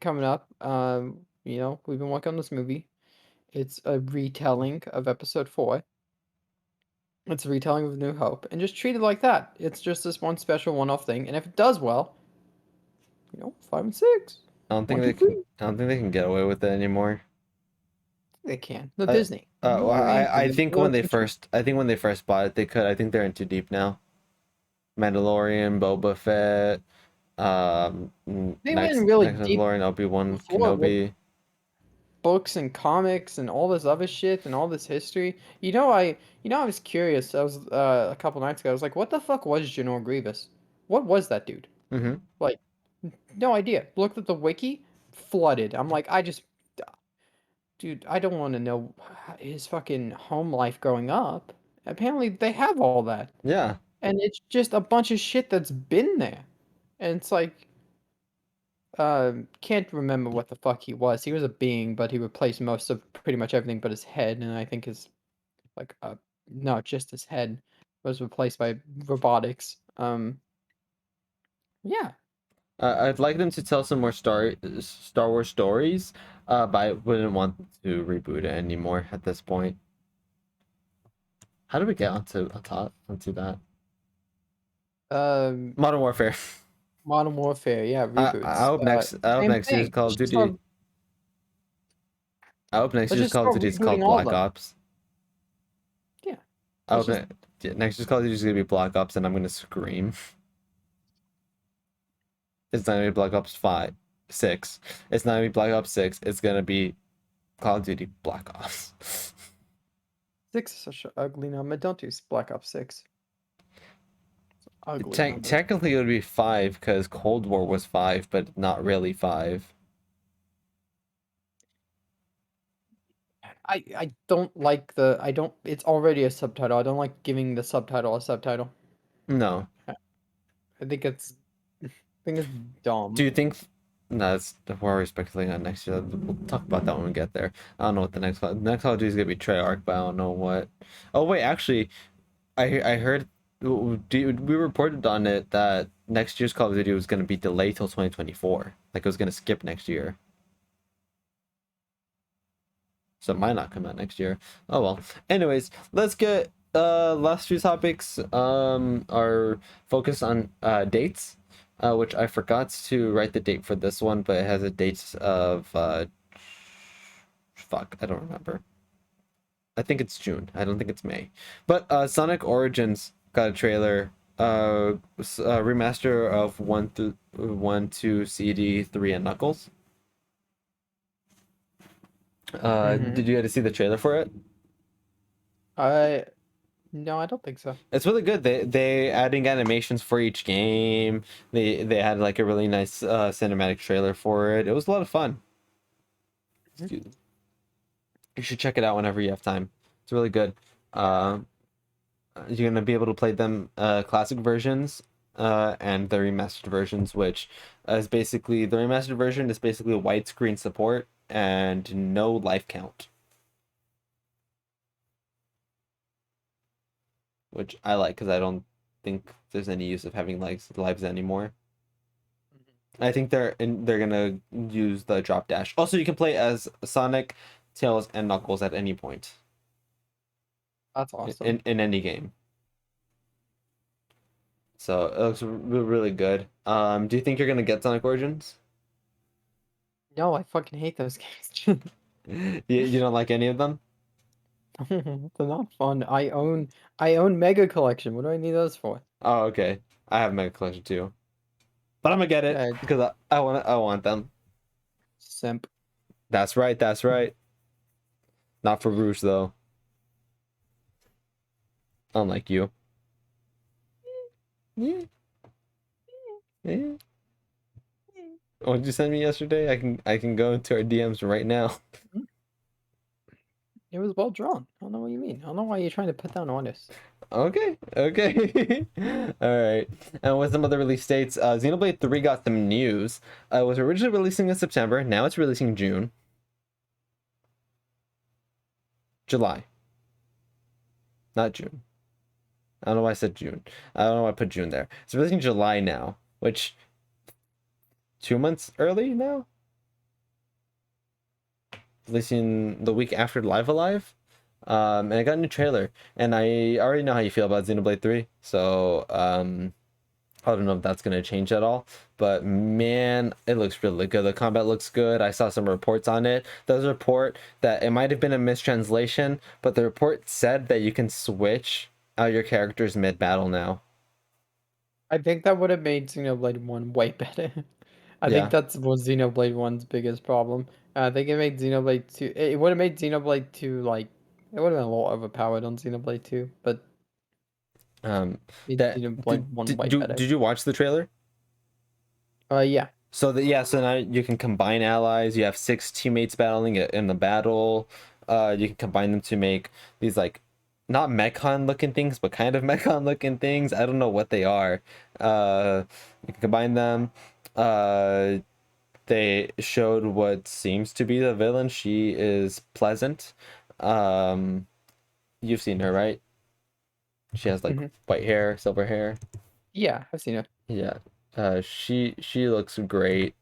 coming up. We've been working on this movie. It's a retelling of episode 4. It's a retelling of New Hope, and just treat it like that. It's just this one special one-off thing, and if it does well, 5 and 6. I don't think 1, they 2, can. 3. I don't think they can get away with it anymore. They can. They're Uh, Disney. You know well, what I mean? I think They're when they control. first, I think when they first bought it, they could. I think they're in too deep now. Mandalorian, Boba Fett, They went really next deep Mandalorian, Obi-Wan before with Kenobi. books and comics and all this other shit and all this history. I was curious. I was a couple nights ago. I was like, what the fuck was General Grievous? What was that dude? Hmm. Like, no idea. Looked at the wiki, flooded. I'm like, dude, I don't want to know his fucking home life growing up. Apparently, they have all that, Yeah. and it's just a bunch of shit that's been there. And it's like, can't remember what the fuck he was. He was a being, but he replaced most of pretty much everything but his head, and I think his like no, just his head was replaced by robotics. Yeah. I'd like them to tell some more Star Wars stories, but I wouldn't want to reboot it anymore at this point. How do we get onto that? Um, Modern Warfare. Modern Warfare, yeah, I reboots. hope next. I hope Same next year's thing. Call of Duty. I hope next Let's year's just Call of start Duty is rebooting called all of Black them. Ops. Yeah. I Let's hope just next year's Call of Duty is gonna be Black Ops, and I'm gonna scream. It's not gonna be Black Ops 5, 6. It's not gonna be Black Ops 6. It's gonna be Call of Duty Black Ops. 6 is such an ugly number. Don't do Black Ops 6. Ugly number. Technically, it would be 5 because Cold War was 5, but not really 5. I don't like the I don't it's already a subtitle. I don't like giving the subtitle a subtitle. No. I think it's I think it's dumb. Do you think? No, that's we're already speculating on next year. We'll talk about that when we get there. I don't know what the next Call of Duty is gonna be Treyarch, but I don't know what. Oh wait, actually, I heard we reported on it that next year's Call of Duty was gonna be delayed till 2024. Like it was gonna skip next year. So it might not come out next year. Oh well. Anyways, let's get last few topics are focused on dates. Which I forgot to write the date for this one, but it has a date of fuck, I don't remember. I think it's June. I don't think it's May. But Sonic Origins got a trailer. Remaster of 2, CD, 3, and Knuckles. Mhm. Did you get to see the trailer for it? I No, I don't think so. It's really good. They adding animations for each game. They had like a really nice cinematic trailer for it. It was a lot of fun. Mhm. You should check it out whenever you have time. It's really good. Uh, you're gonna be able to play them classic versions and the remastered versions, which is basically the remastered version is basically a widescreen support and no life count, which I like because I don't think there's any use of having lives anymore. I think they're gonna use the drop dash. Also, you can play as Sonic, Tails, and Knuckles at any point That's awesome. in any game. So it looks really good. Do you think you're gonna get Sonic Origins? No, I fucking hate those games. You don't like any of them? They're not fun. I own Mega Collection. What do I need those for? Oh, okay. I have Mega Collection too, but I'm gonna get it Uh, because I want them. Simp. That's right. That's right. Not for Rouge though. Unlike you. Yeah. Yeah. What did you send me yesterday? I can go into our DMs right now. It was well drawn. I don't know what you mean. I don't know why you're trying to put down artists. Okay, okay. All right. And with some other release dates, Xenoblade 3 got some news. It was originally releasing in September. Now it's releasing June. July. Not June. I don't know why I said June. I don't know why I put June there. It's releasing July now, which 2 months early now? Releasing the week after Live Alive. And I got a new trailer. And I already know how you feel about Xenoblade 3. So, I don't know if that's going to change at all, but man, it looks really good. The combat looks good. I saw some reports on it. There's a report that it might have been a mistranslation, but the report said that you can switch out your characters mid-battle now. I think that would have made Xenoblade 1 way better. I think Yeah. that's was Xenoblade 1's biggest problem. I think it made Xenoblade 2 it would have made Xenoblade 2 like it would have been a little overpowered on Xenoblade 2, but Um, made that Xenoblade 1 way better. did you watch the trailer? Yeah. So that yeah, so now you can combine allies. You have 6 teammates battling it in the battle. You can combine them to make these like not mechon looking things, but kind of mechon looking things. I don't know what they are. You can combine them. Uh, they showed what seems to be the villain. She is Pleasant. Um, you've seen her, right? She has like Mhm. white hair, silver hair. Yeah, I've seen it. Yeah. She looks great.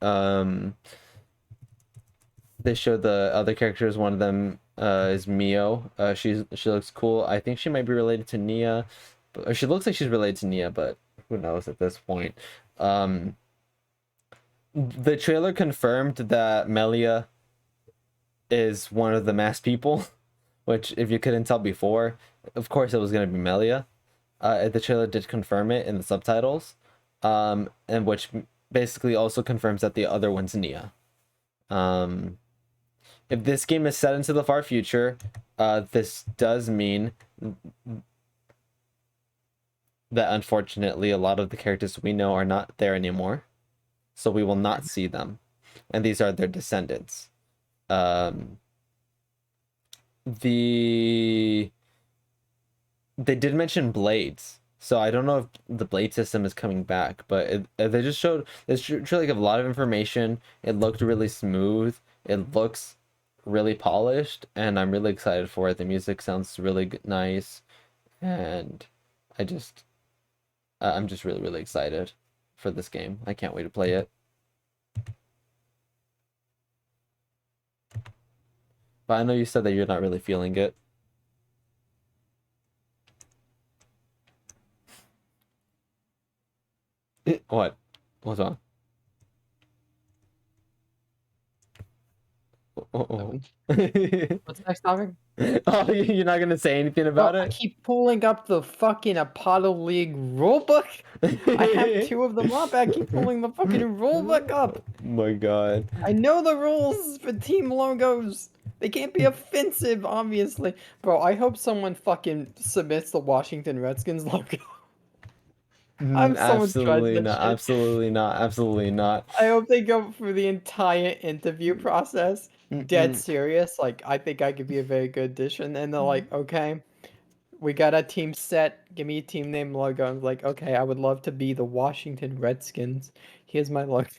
They showed the other characters. One of them is Mio. She looks cool. I think she might be related to Nia, but or she looks like she's related to Nia, but who knows at this point. Um, the trailer confirmed that Melia is one of the masked people, which if you couldn't tell before, of course it was gonna be Melia. The trailer did confirm it in the subtitles, and which basically also confirms that the other one's Nia. Um, if this game is set into the far future, this does mean that unfortunately a lot of the characters we know are not there anymore, so we will not see them, and these are their descendants. Um, the they did mention blades, so I don't know if the blade system is coming back, but they just showed this truly like a lot of information. It looked really smooth. It looks really polished, and I'm really excited for it. The music sounds really nice, and I just I'm just really excited for this game. I can't wait to play it. But I know you said that you're not really feeling it. What? What's wrong? Oh. Nothing. What's the next topic? Oh, you're not gonna say anything Bro, about I it? keep pulling up the fucking Apollo League rulebook. I have 2 of them up, I keep pulling the fucking rulebook up. My God. I know the rules for team logos. They can't be offensive, obviously. Bro, I hope someone fucking submits the Washington Redskins logo. I hope someone tries Absolutely that not. shit. Absolutely not. Absolutely not. I hope they go through the entire interview process dead Mm-mm. serious. Like, I think I could be a very good addition. And they're like, okay, we got a team set. Give me a team name logo. I'm like, okay, I would love to be the Washington Redskins. Here's my logo.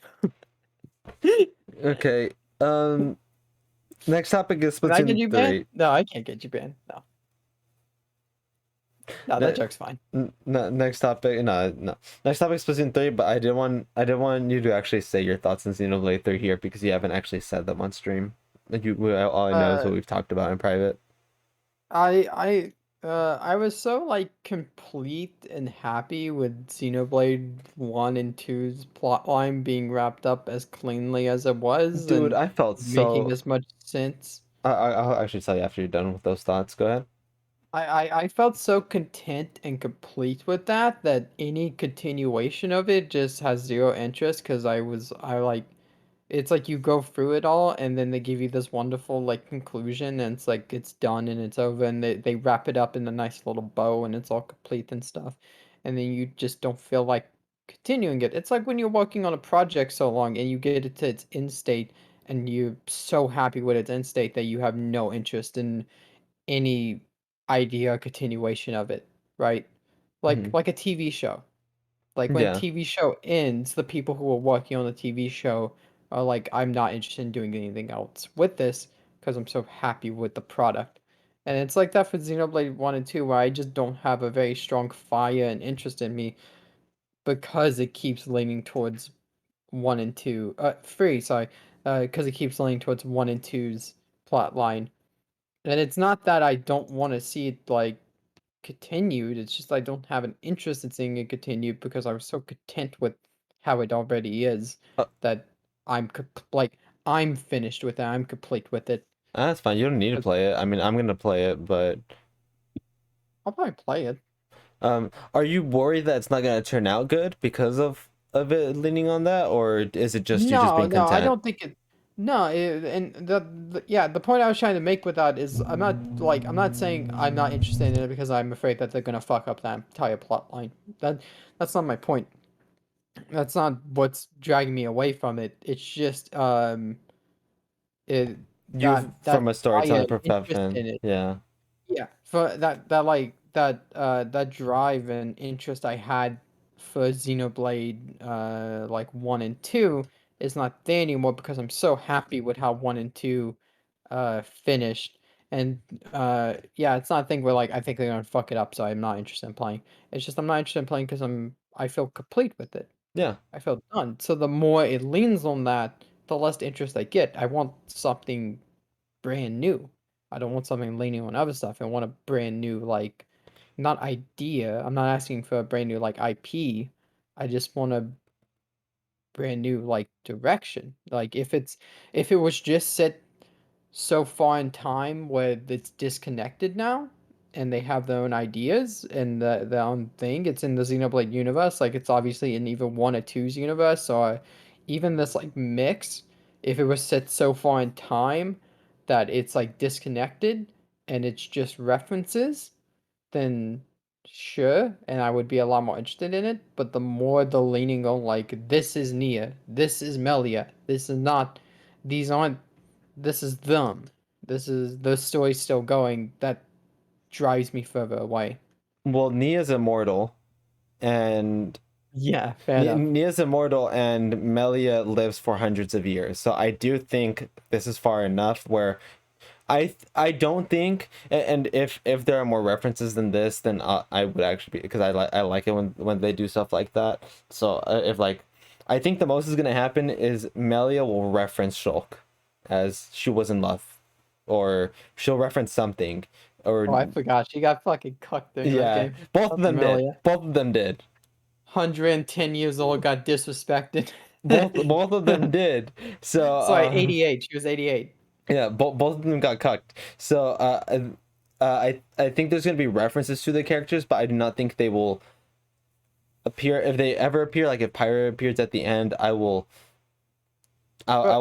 Okay. Um. Next topic is Can I get Splatoon you banned? 3. No, I can't get you banned. No. No, that Ne- joke's fine. Next topic. No, no. Next topic is Splatoon 3. But I didn't want you to actually say your thoughts on Xenoblade 3 here because you haven't actually said them on stream. Like all I know is Uh, what we've talked about in private. I was so like complete and happy with Xenoblade 1 and 2's plotline being wrapped up as cleanly as it was Dude, and I felt making so. as much sense. I'll actually tell you after you're done with those thoughts. Go ahead. I felt so content and complete with that that any continuation of it just has zero interest because I like it's like you go through it all and then they give you this wonderful like conclusion and it's like it's done and it's over and they wrap it up in a nice little bow and it's all complete and stuff. And then you just don't feel like continuing it. It's like when you're working on a project so long and you get it to its end state and you're so happy with its end state that you have no interest in any idea or continuation of it, right? Hmm. Like a TV show. Like when a Yeah. TV show ends, the people who are working on the TV show are like, I'm not interested in doing anything else with this because I'm so happy with the product. And it's like that for Xenoblade 1 and 2, where I just don't have a very strong fire and interest in me because it keeps leaning towards 1 and 2, 3, sorry, because it keeps leaning towards 1 and two's plot line. And it's not that I don't want to see it like continued. It's just I don't have an interest in seeing it continued because I was so content with how it already is Uh, that like I'm finished with it. I'm complete with it. that's fine. You don't need to 'Cause play it. I mean, I'm gonna play it, but I'll probably play it. are you worried that it's not gonna turn out good because of it leaning on that, or is it just you just No, being no, I content? don't think it. No, and yeah, the point I was trying to make with that is I'm not saying I'm not interested in it because I'm afraid that they're gonna fuck up that entire plot line. That that's not my point. That's not what's dragging me away from it. It's just it You that from a fire storytelling and interest profession, in it. yeah. Yeah, for that drive and interest I had for Xenoblade like 1 and 2 is not there anymore because I'm so happy with how 1 and 2 finished. And yeah, it's not a thing where like I think they're gonna fuck it up, so I'm not interested in playing. It's just I'm not interested in playing because I feel complete with it. Yeah. I feel done. So the more it leans on that, the less interest I get. I want something brand new. I don't want something leaning on other stuff. I want a brand new like not idea. I'm not asking for a brand new like IP. I just want a brand new like direction. Like if it was just set so far in time where it's disconnected now and they have their own ideas and their own thing. It's in the Xenoblade universe, like it's obviously in either one or two's universe, or even this like mix. If it was set so far in time that it's like disconnected and it's just references, then sure, and I would be a lot more interested in it. But the more the leaning on like this is Nia, this is Melia, this is not, these aren't, this is them. This is the story's still going. That drives me further away. Well, Nia's immortal, and Yeah, fair enough. Nia's immortal, and Melia lives for hundreds of years. So I do think this is far enough where I don't think, and if there are more references than this, then I would actually be, because I like it when they do stuff like that. So if like, I think the most is gonna happen is Melia will reference Shulk as she was in love, or she'll reference something, or Oh, I forgot. She got fucking cucked during that yeah, game. both of That's them did. Amelia. Both of them did. 110 years old, got disrespected. Both of them did. So Sorry, 88. She was 88. yeah, both of them got cucked. So I think there's gonna be references to the characters, but I do not think they will appear. If they ever appear, like if Pyra appears at the end, Bro,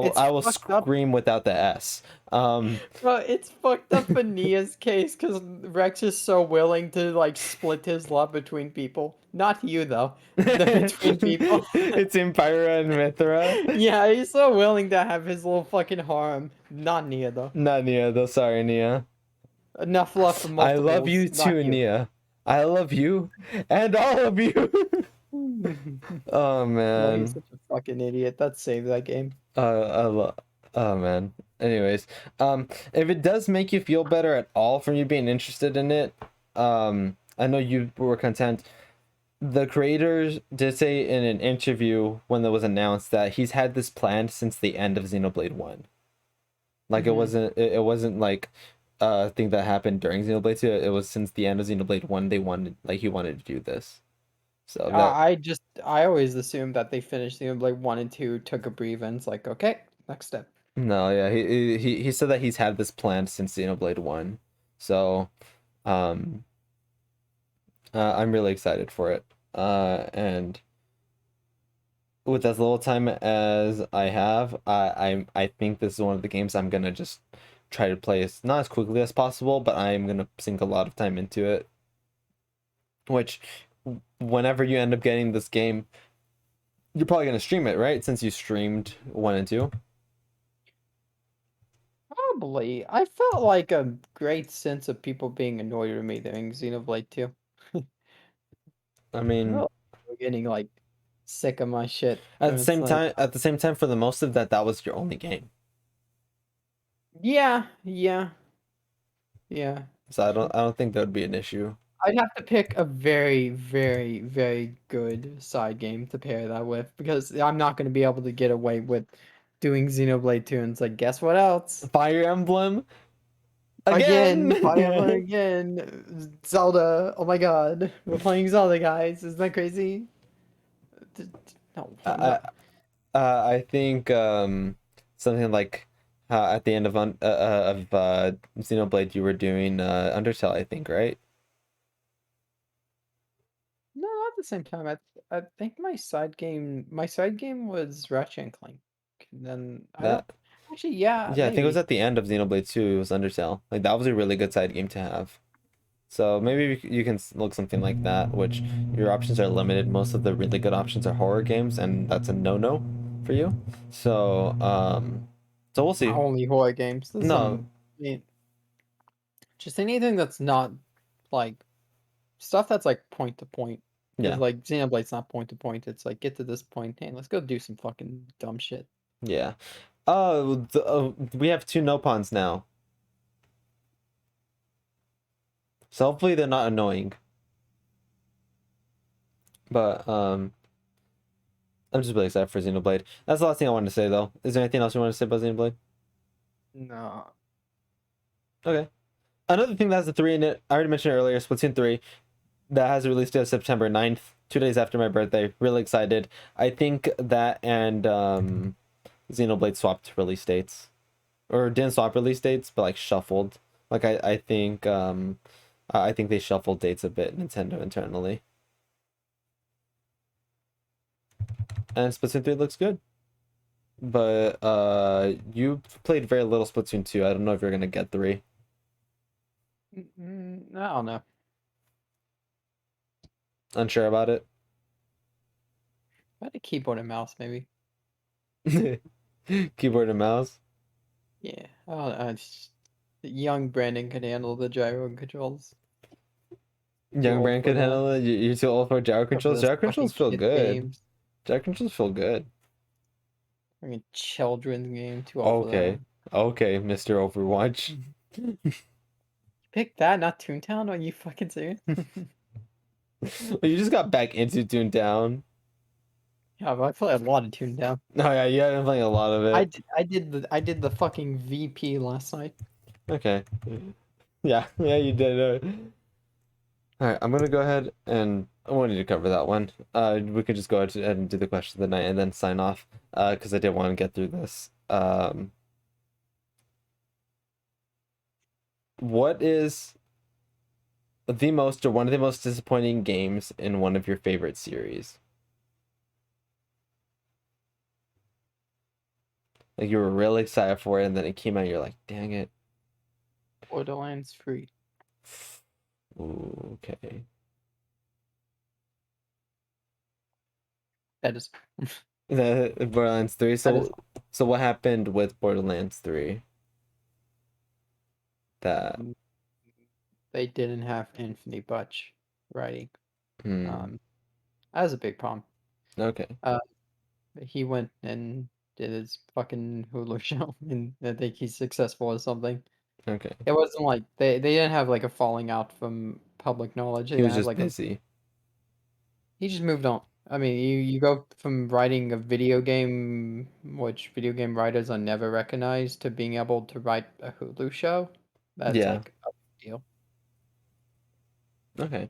it's I will fucked up. scream without the S. Bro, it's fucked up for Nia's case because Rex is so willing to like split his love between people. Not you though. Between people. It's in Pyra and Mithra. Yeah, he's so willing to have his little fucking harem. Not Nia though. Not Nia though. Sorry, Nia. Enough love for I love multiples. you Not too, you. Nia. I love you and all of you. Oh Why are you man. such a fucking idiot? That saved that game. I love. Oh man. Anyways, if it does make you feel better at all from you being interested in it, I know you were content. The creators did say in an interview when that was announced that he's had this planned since the end of Xenoblade 1. Like Hmm. it wasn't like a thing that happened during Xenoblade 2. It was since the end of Xenoblade 1 they wanted, like, he wanted to do this. So that I always assumed that they finished the like 1 and 2, took a breather, and it's like, okay, next step. no, yeah, he said that he's had this planned since Xenoblade 1. So um I'm really excited for it. And with as little time as I have, I think this is one of the games I'm gonna just try to play as not as quickly as possible, but I'm gonna sink a lot of time into it. Which, whenever you end up getting this game, you're probably gonna stream it, right? Since you streamed 1 and 2. Probably. I felt like a great sense of people being annoyed with me during Xenoblade 2. I I mean, felt like they were getting like sick of my shit. at And the it's same like, time, for the most of that, that was your only game. yeah, yeah, yeah. So I don't think that would be an issue. I'd have to pick a very, very, very good side game to pair that with because I'm not going to be able to get away with doing Xenoblade 2. And it's like, guess what else? Fire Emblem Again, Fire Emblem again. again, Zelda. Oh my God, we're playing Zelda, guys. Isn't that crazy? No, I no. I think something like at the end of Xenoblade you were doing Undertale, I think, right? No, not at the same time. I think my side game was Ratchet and Clank. And then I don't That actually. Yeah, Yeah, I think it was maybe. at the end of Xenoblade 2, it was Undertale. Like that was a really good side game to have. So maybe you can look something like that, which your options are limited. Most of the really good options are horror games, and that's a no-no for you. So so we'll Not see. only horror games. There's No, some. I mean, just anything that's not like stuff that's like point to point. Because yeah, like Xenoblade's not point to point. It's like get to this point. Hey, let's go do some fucking dumb shit. yeah. We have two no pawns now. So hopefully they're not annoying. But I'm just really excited for Xenoblade. That's the last thing I wanted to say though. Is there anything else you want to say about Xenoblade? No. Okay. Another thing that has a 3 in it, I already mentioned it earlier, Splatoon 3, that has a release date of September 9th, 2 days after my birthday. Really excited. I think that and Xenoblade swapped release dates. Or didn't swap release dates, but like shuffled. Like I think I think they shuffled dates a bit, Nintendo internally. And Splatoon 3 looks good. But you played very little Splatoon 2. I don't know if you're gonna get 3. I don't know. Unsure about it. I had a keyboard and mouse, maybe. Keyboard and mouse. Yeah. I don't know. Young Brandon can handle the gyro controls. Too Young old Brand for could that. handle it. You're too old for gyro For controls. those Gyro controls fucking feel kids good. games. Gyro controls feel good. Fucking children's game. Too old for Okay. that. Okay, Mr. Overwatch. Mhm. Pick that, not Toontown? Are you fucking serious? Well, you just got back into Toontown. Yeah, but I play a lot of Toontown. Oh yeah, you have been playing a lot of it. I did the fucking VP last night. Okay. Yeah, yeah, you did. All right, I'm gonna go ahead and I wanted to cover that one. We could just go ahead and do the question of the night and then sign off. Because I did want to get through this. What is the most or one of the most disappointing games in one of your favorite series? Like you were really excited for it, and then it came out, you're like, dang it. Borderlands 3. Ooh, okay. That is The Borderlands 3. that is So what happened with Borderlands 3? That they didn't have Anthony Butch writing. hmm. Um, that was a big problem. Okay. Uh, he went and did his fucking Hulu show, and I think he's successful or something. Okay. It wasn't like they didn't have like a falling out from public knowledge. They He was didn't have just like a busy. he just moved on. I mean, you go from writing a video game, which video game writers are never recognized, to being able to write a Hulu show. That's Yeah. like a big deal. Okay.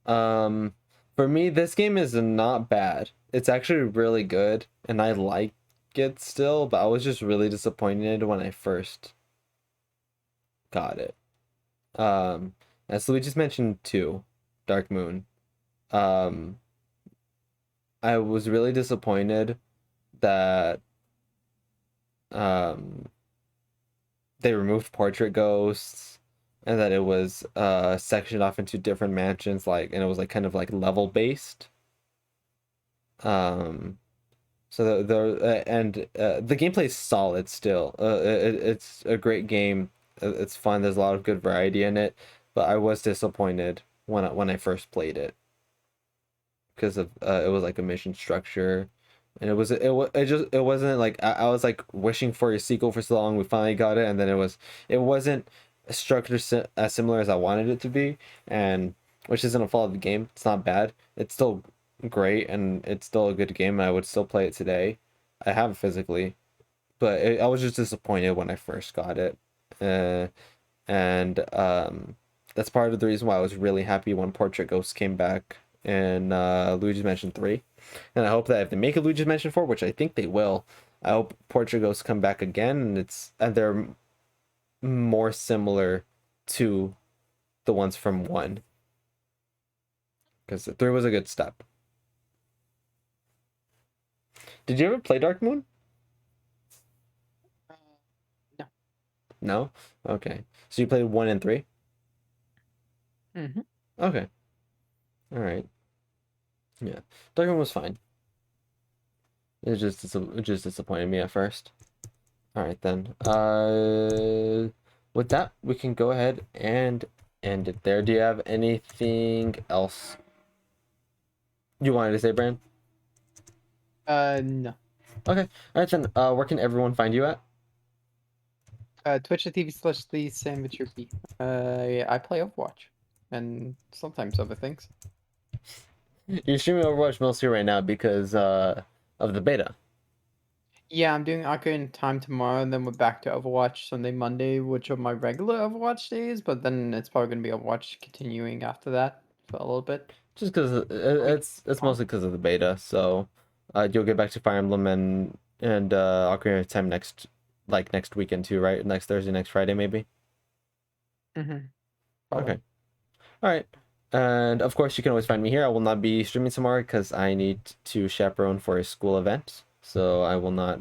Um, for me, this game is not bad. It's actually really good, and I like it still, but I was just really disappointed when I first got it. As Louis just mentioned too, Dark Moon. Um, I was really disappointed that um they removed portrait ghosts and that it was sectioned off into different mansions, like, and it was like kind of like level based. Um, so the gameplay is solid still. It's a great game. It's fun. There's a lot of good variety in it, but I was disappointed when I first played it because of it was like a mission structure, and it wasn't like I was like wishing for a sequel for so long. We finally got it, and then it wasn't structured as similar as I wanted it to be, and which isn't a fault of the game. It's not bad. It's still great, and it's still a good game, and I would still play it today. I have it physically, but I was just disappointed when I first got it. Uh, and That's part of the reason why I was really happy when Portrait Ghost came back in Luigi's Mansion 3. And I hope that if they make a Luigi's Mansion 4, which I think they will, I hope Portrait Ghost come back again and they're more similar to the ones from 1, because 3 was a good step. Did you ever play Dark Moon? Uh, no. No? Okay. So you played 1 and 3? Mm-hmm. Okay. All right. Yeah. Dark Moon was fine. It just disappointed me at first. All right then. With that, we can go ahead and end it there. Do you have anything else you wanted to say, Brand? No. Okay. All right then. Where can everyone find you at? Twitch.tv/the Sandwich Rupee. Yeah, I play Overwatch and sometimes other things. You're streaming Overwatch mostly right now because of the beta. Yeah, I'm doing Ocarina of Time tomorrow, and then we're back to Overwatch Sunday, Monday, which are my regular Overwatch days. But then it's probably gonna be Overwatch continuing after that for a little bit. Just because I mean, it's fun. mostly because of the beta. So, you'll get back to Fire Emblem and Ocarina of Time next weekend too, right? Next Thursday, next Friday, maybe. Mhm. Probably. Okay. All right. And of course, you can always find me here. I will not be streaming tomorrow because I need to chaperone for a school event. So I will not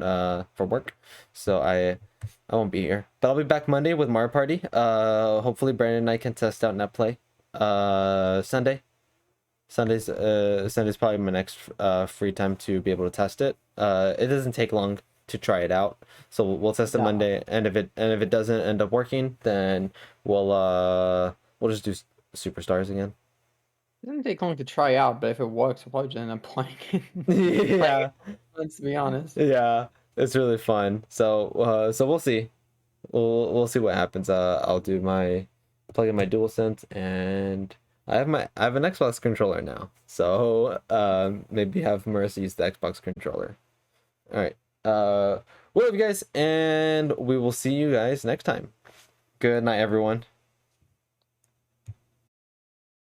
for work. So I won't be here. But I'll be back Monday with Mario Party. Hopefully Brandon and I can test out net play. Sunday. Sunday's probably my next free time to be able to test it. It doesn't take long to try it out, so we'll test it No, Monday. And if it doesn't end up working, then we'll just do superstars again. it doesn't take long to try out, but if it works, I'll probably just end up playing it. Playing it, Yeah, let's be honest. yeah, it's really fun. So we'll see. We'll see what happens. I'll do my plug in my DualSense, and I have an Xbox controller now. So maybe have Marissa use the Xbox controller. All right. We love you guys, and we will see you guys next time. Good night, everyone.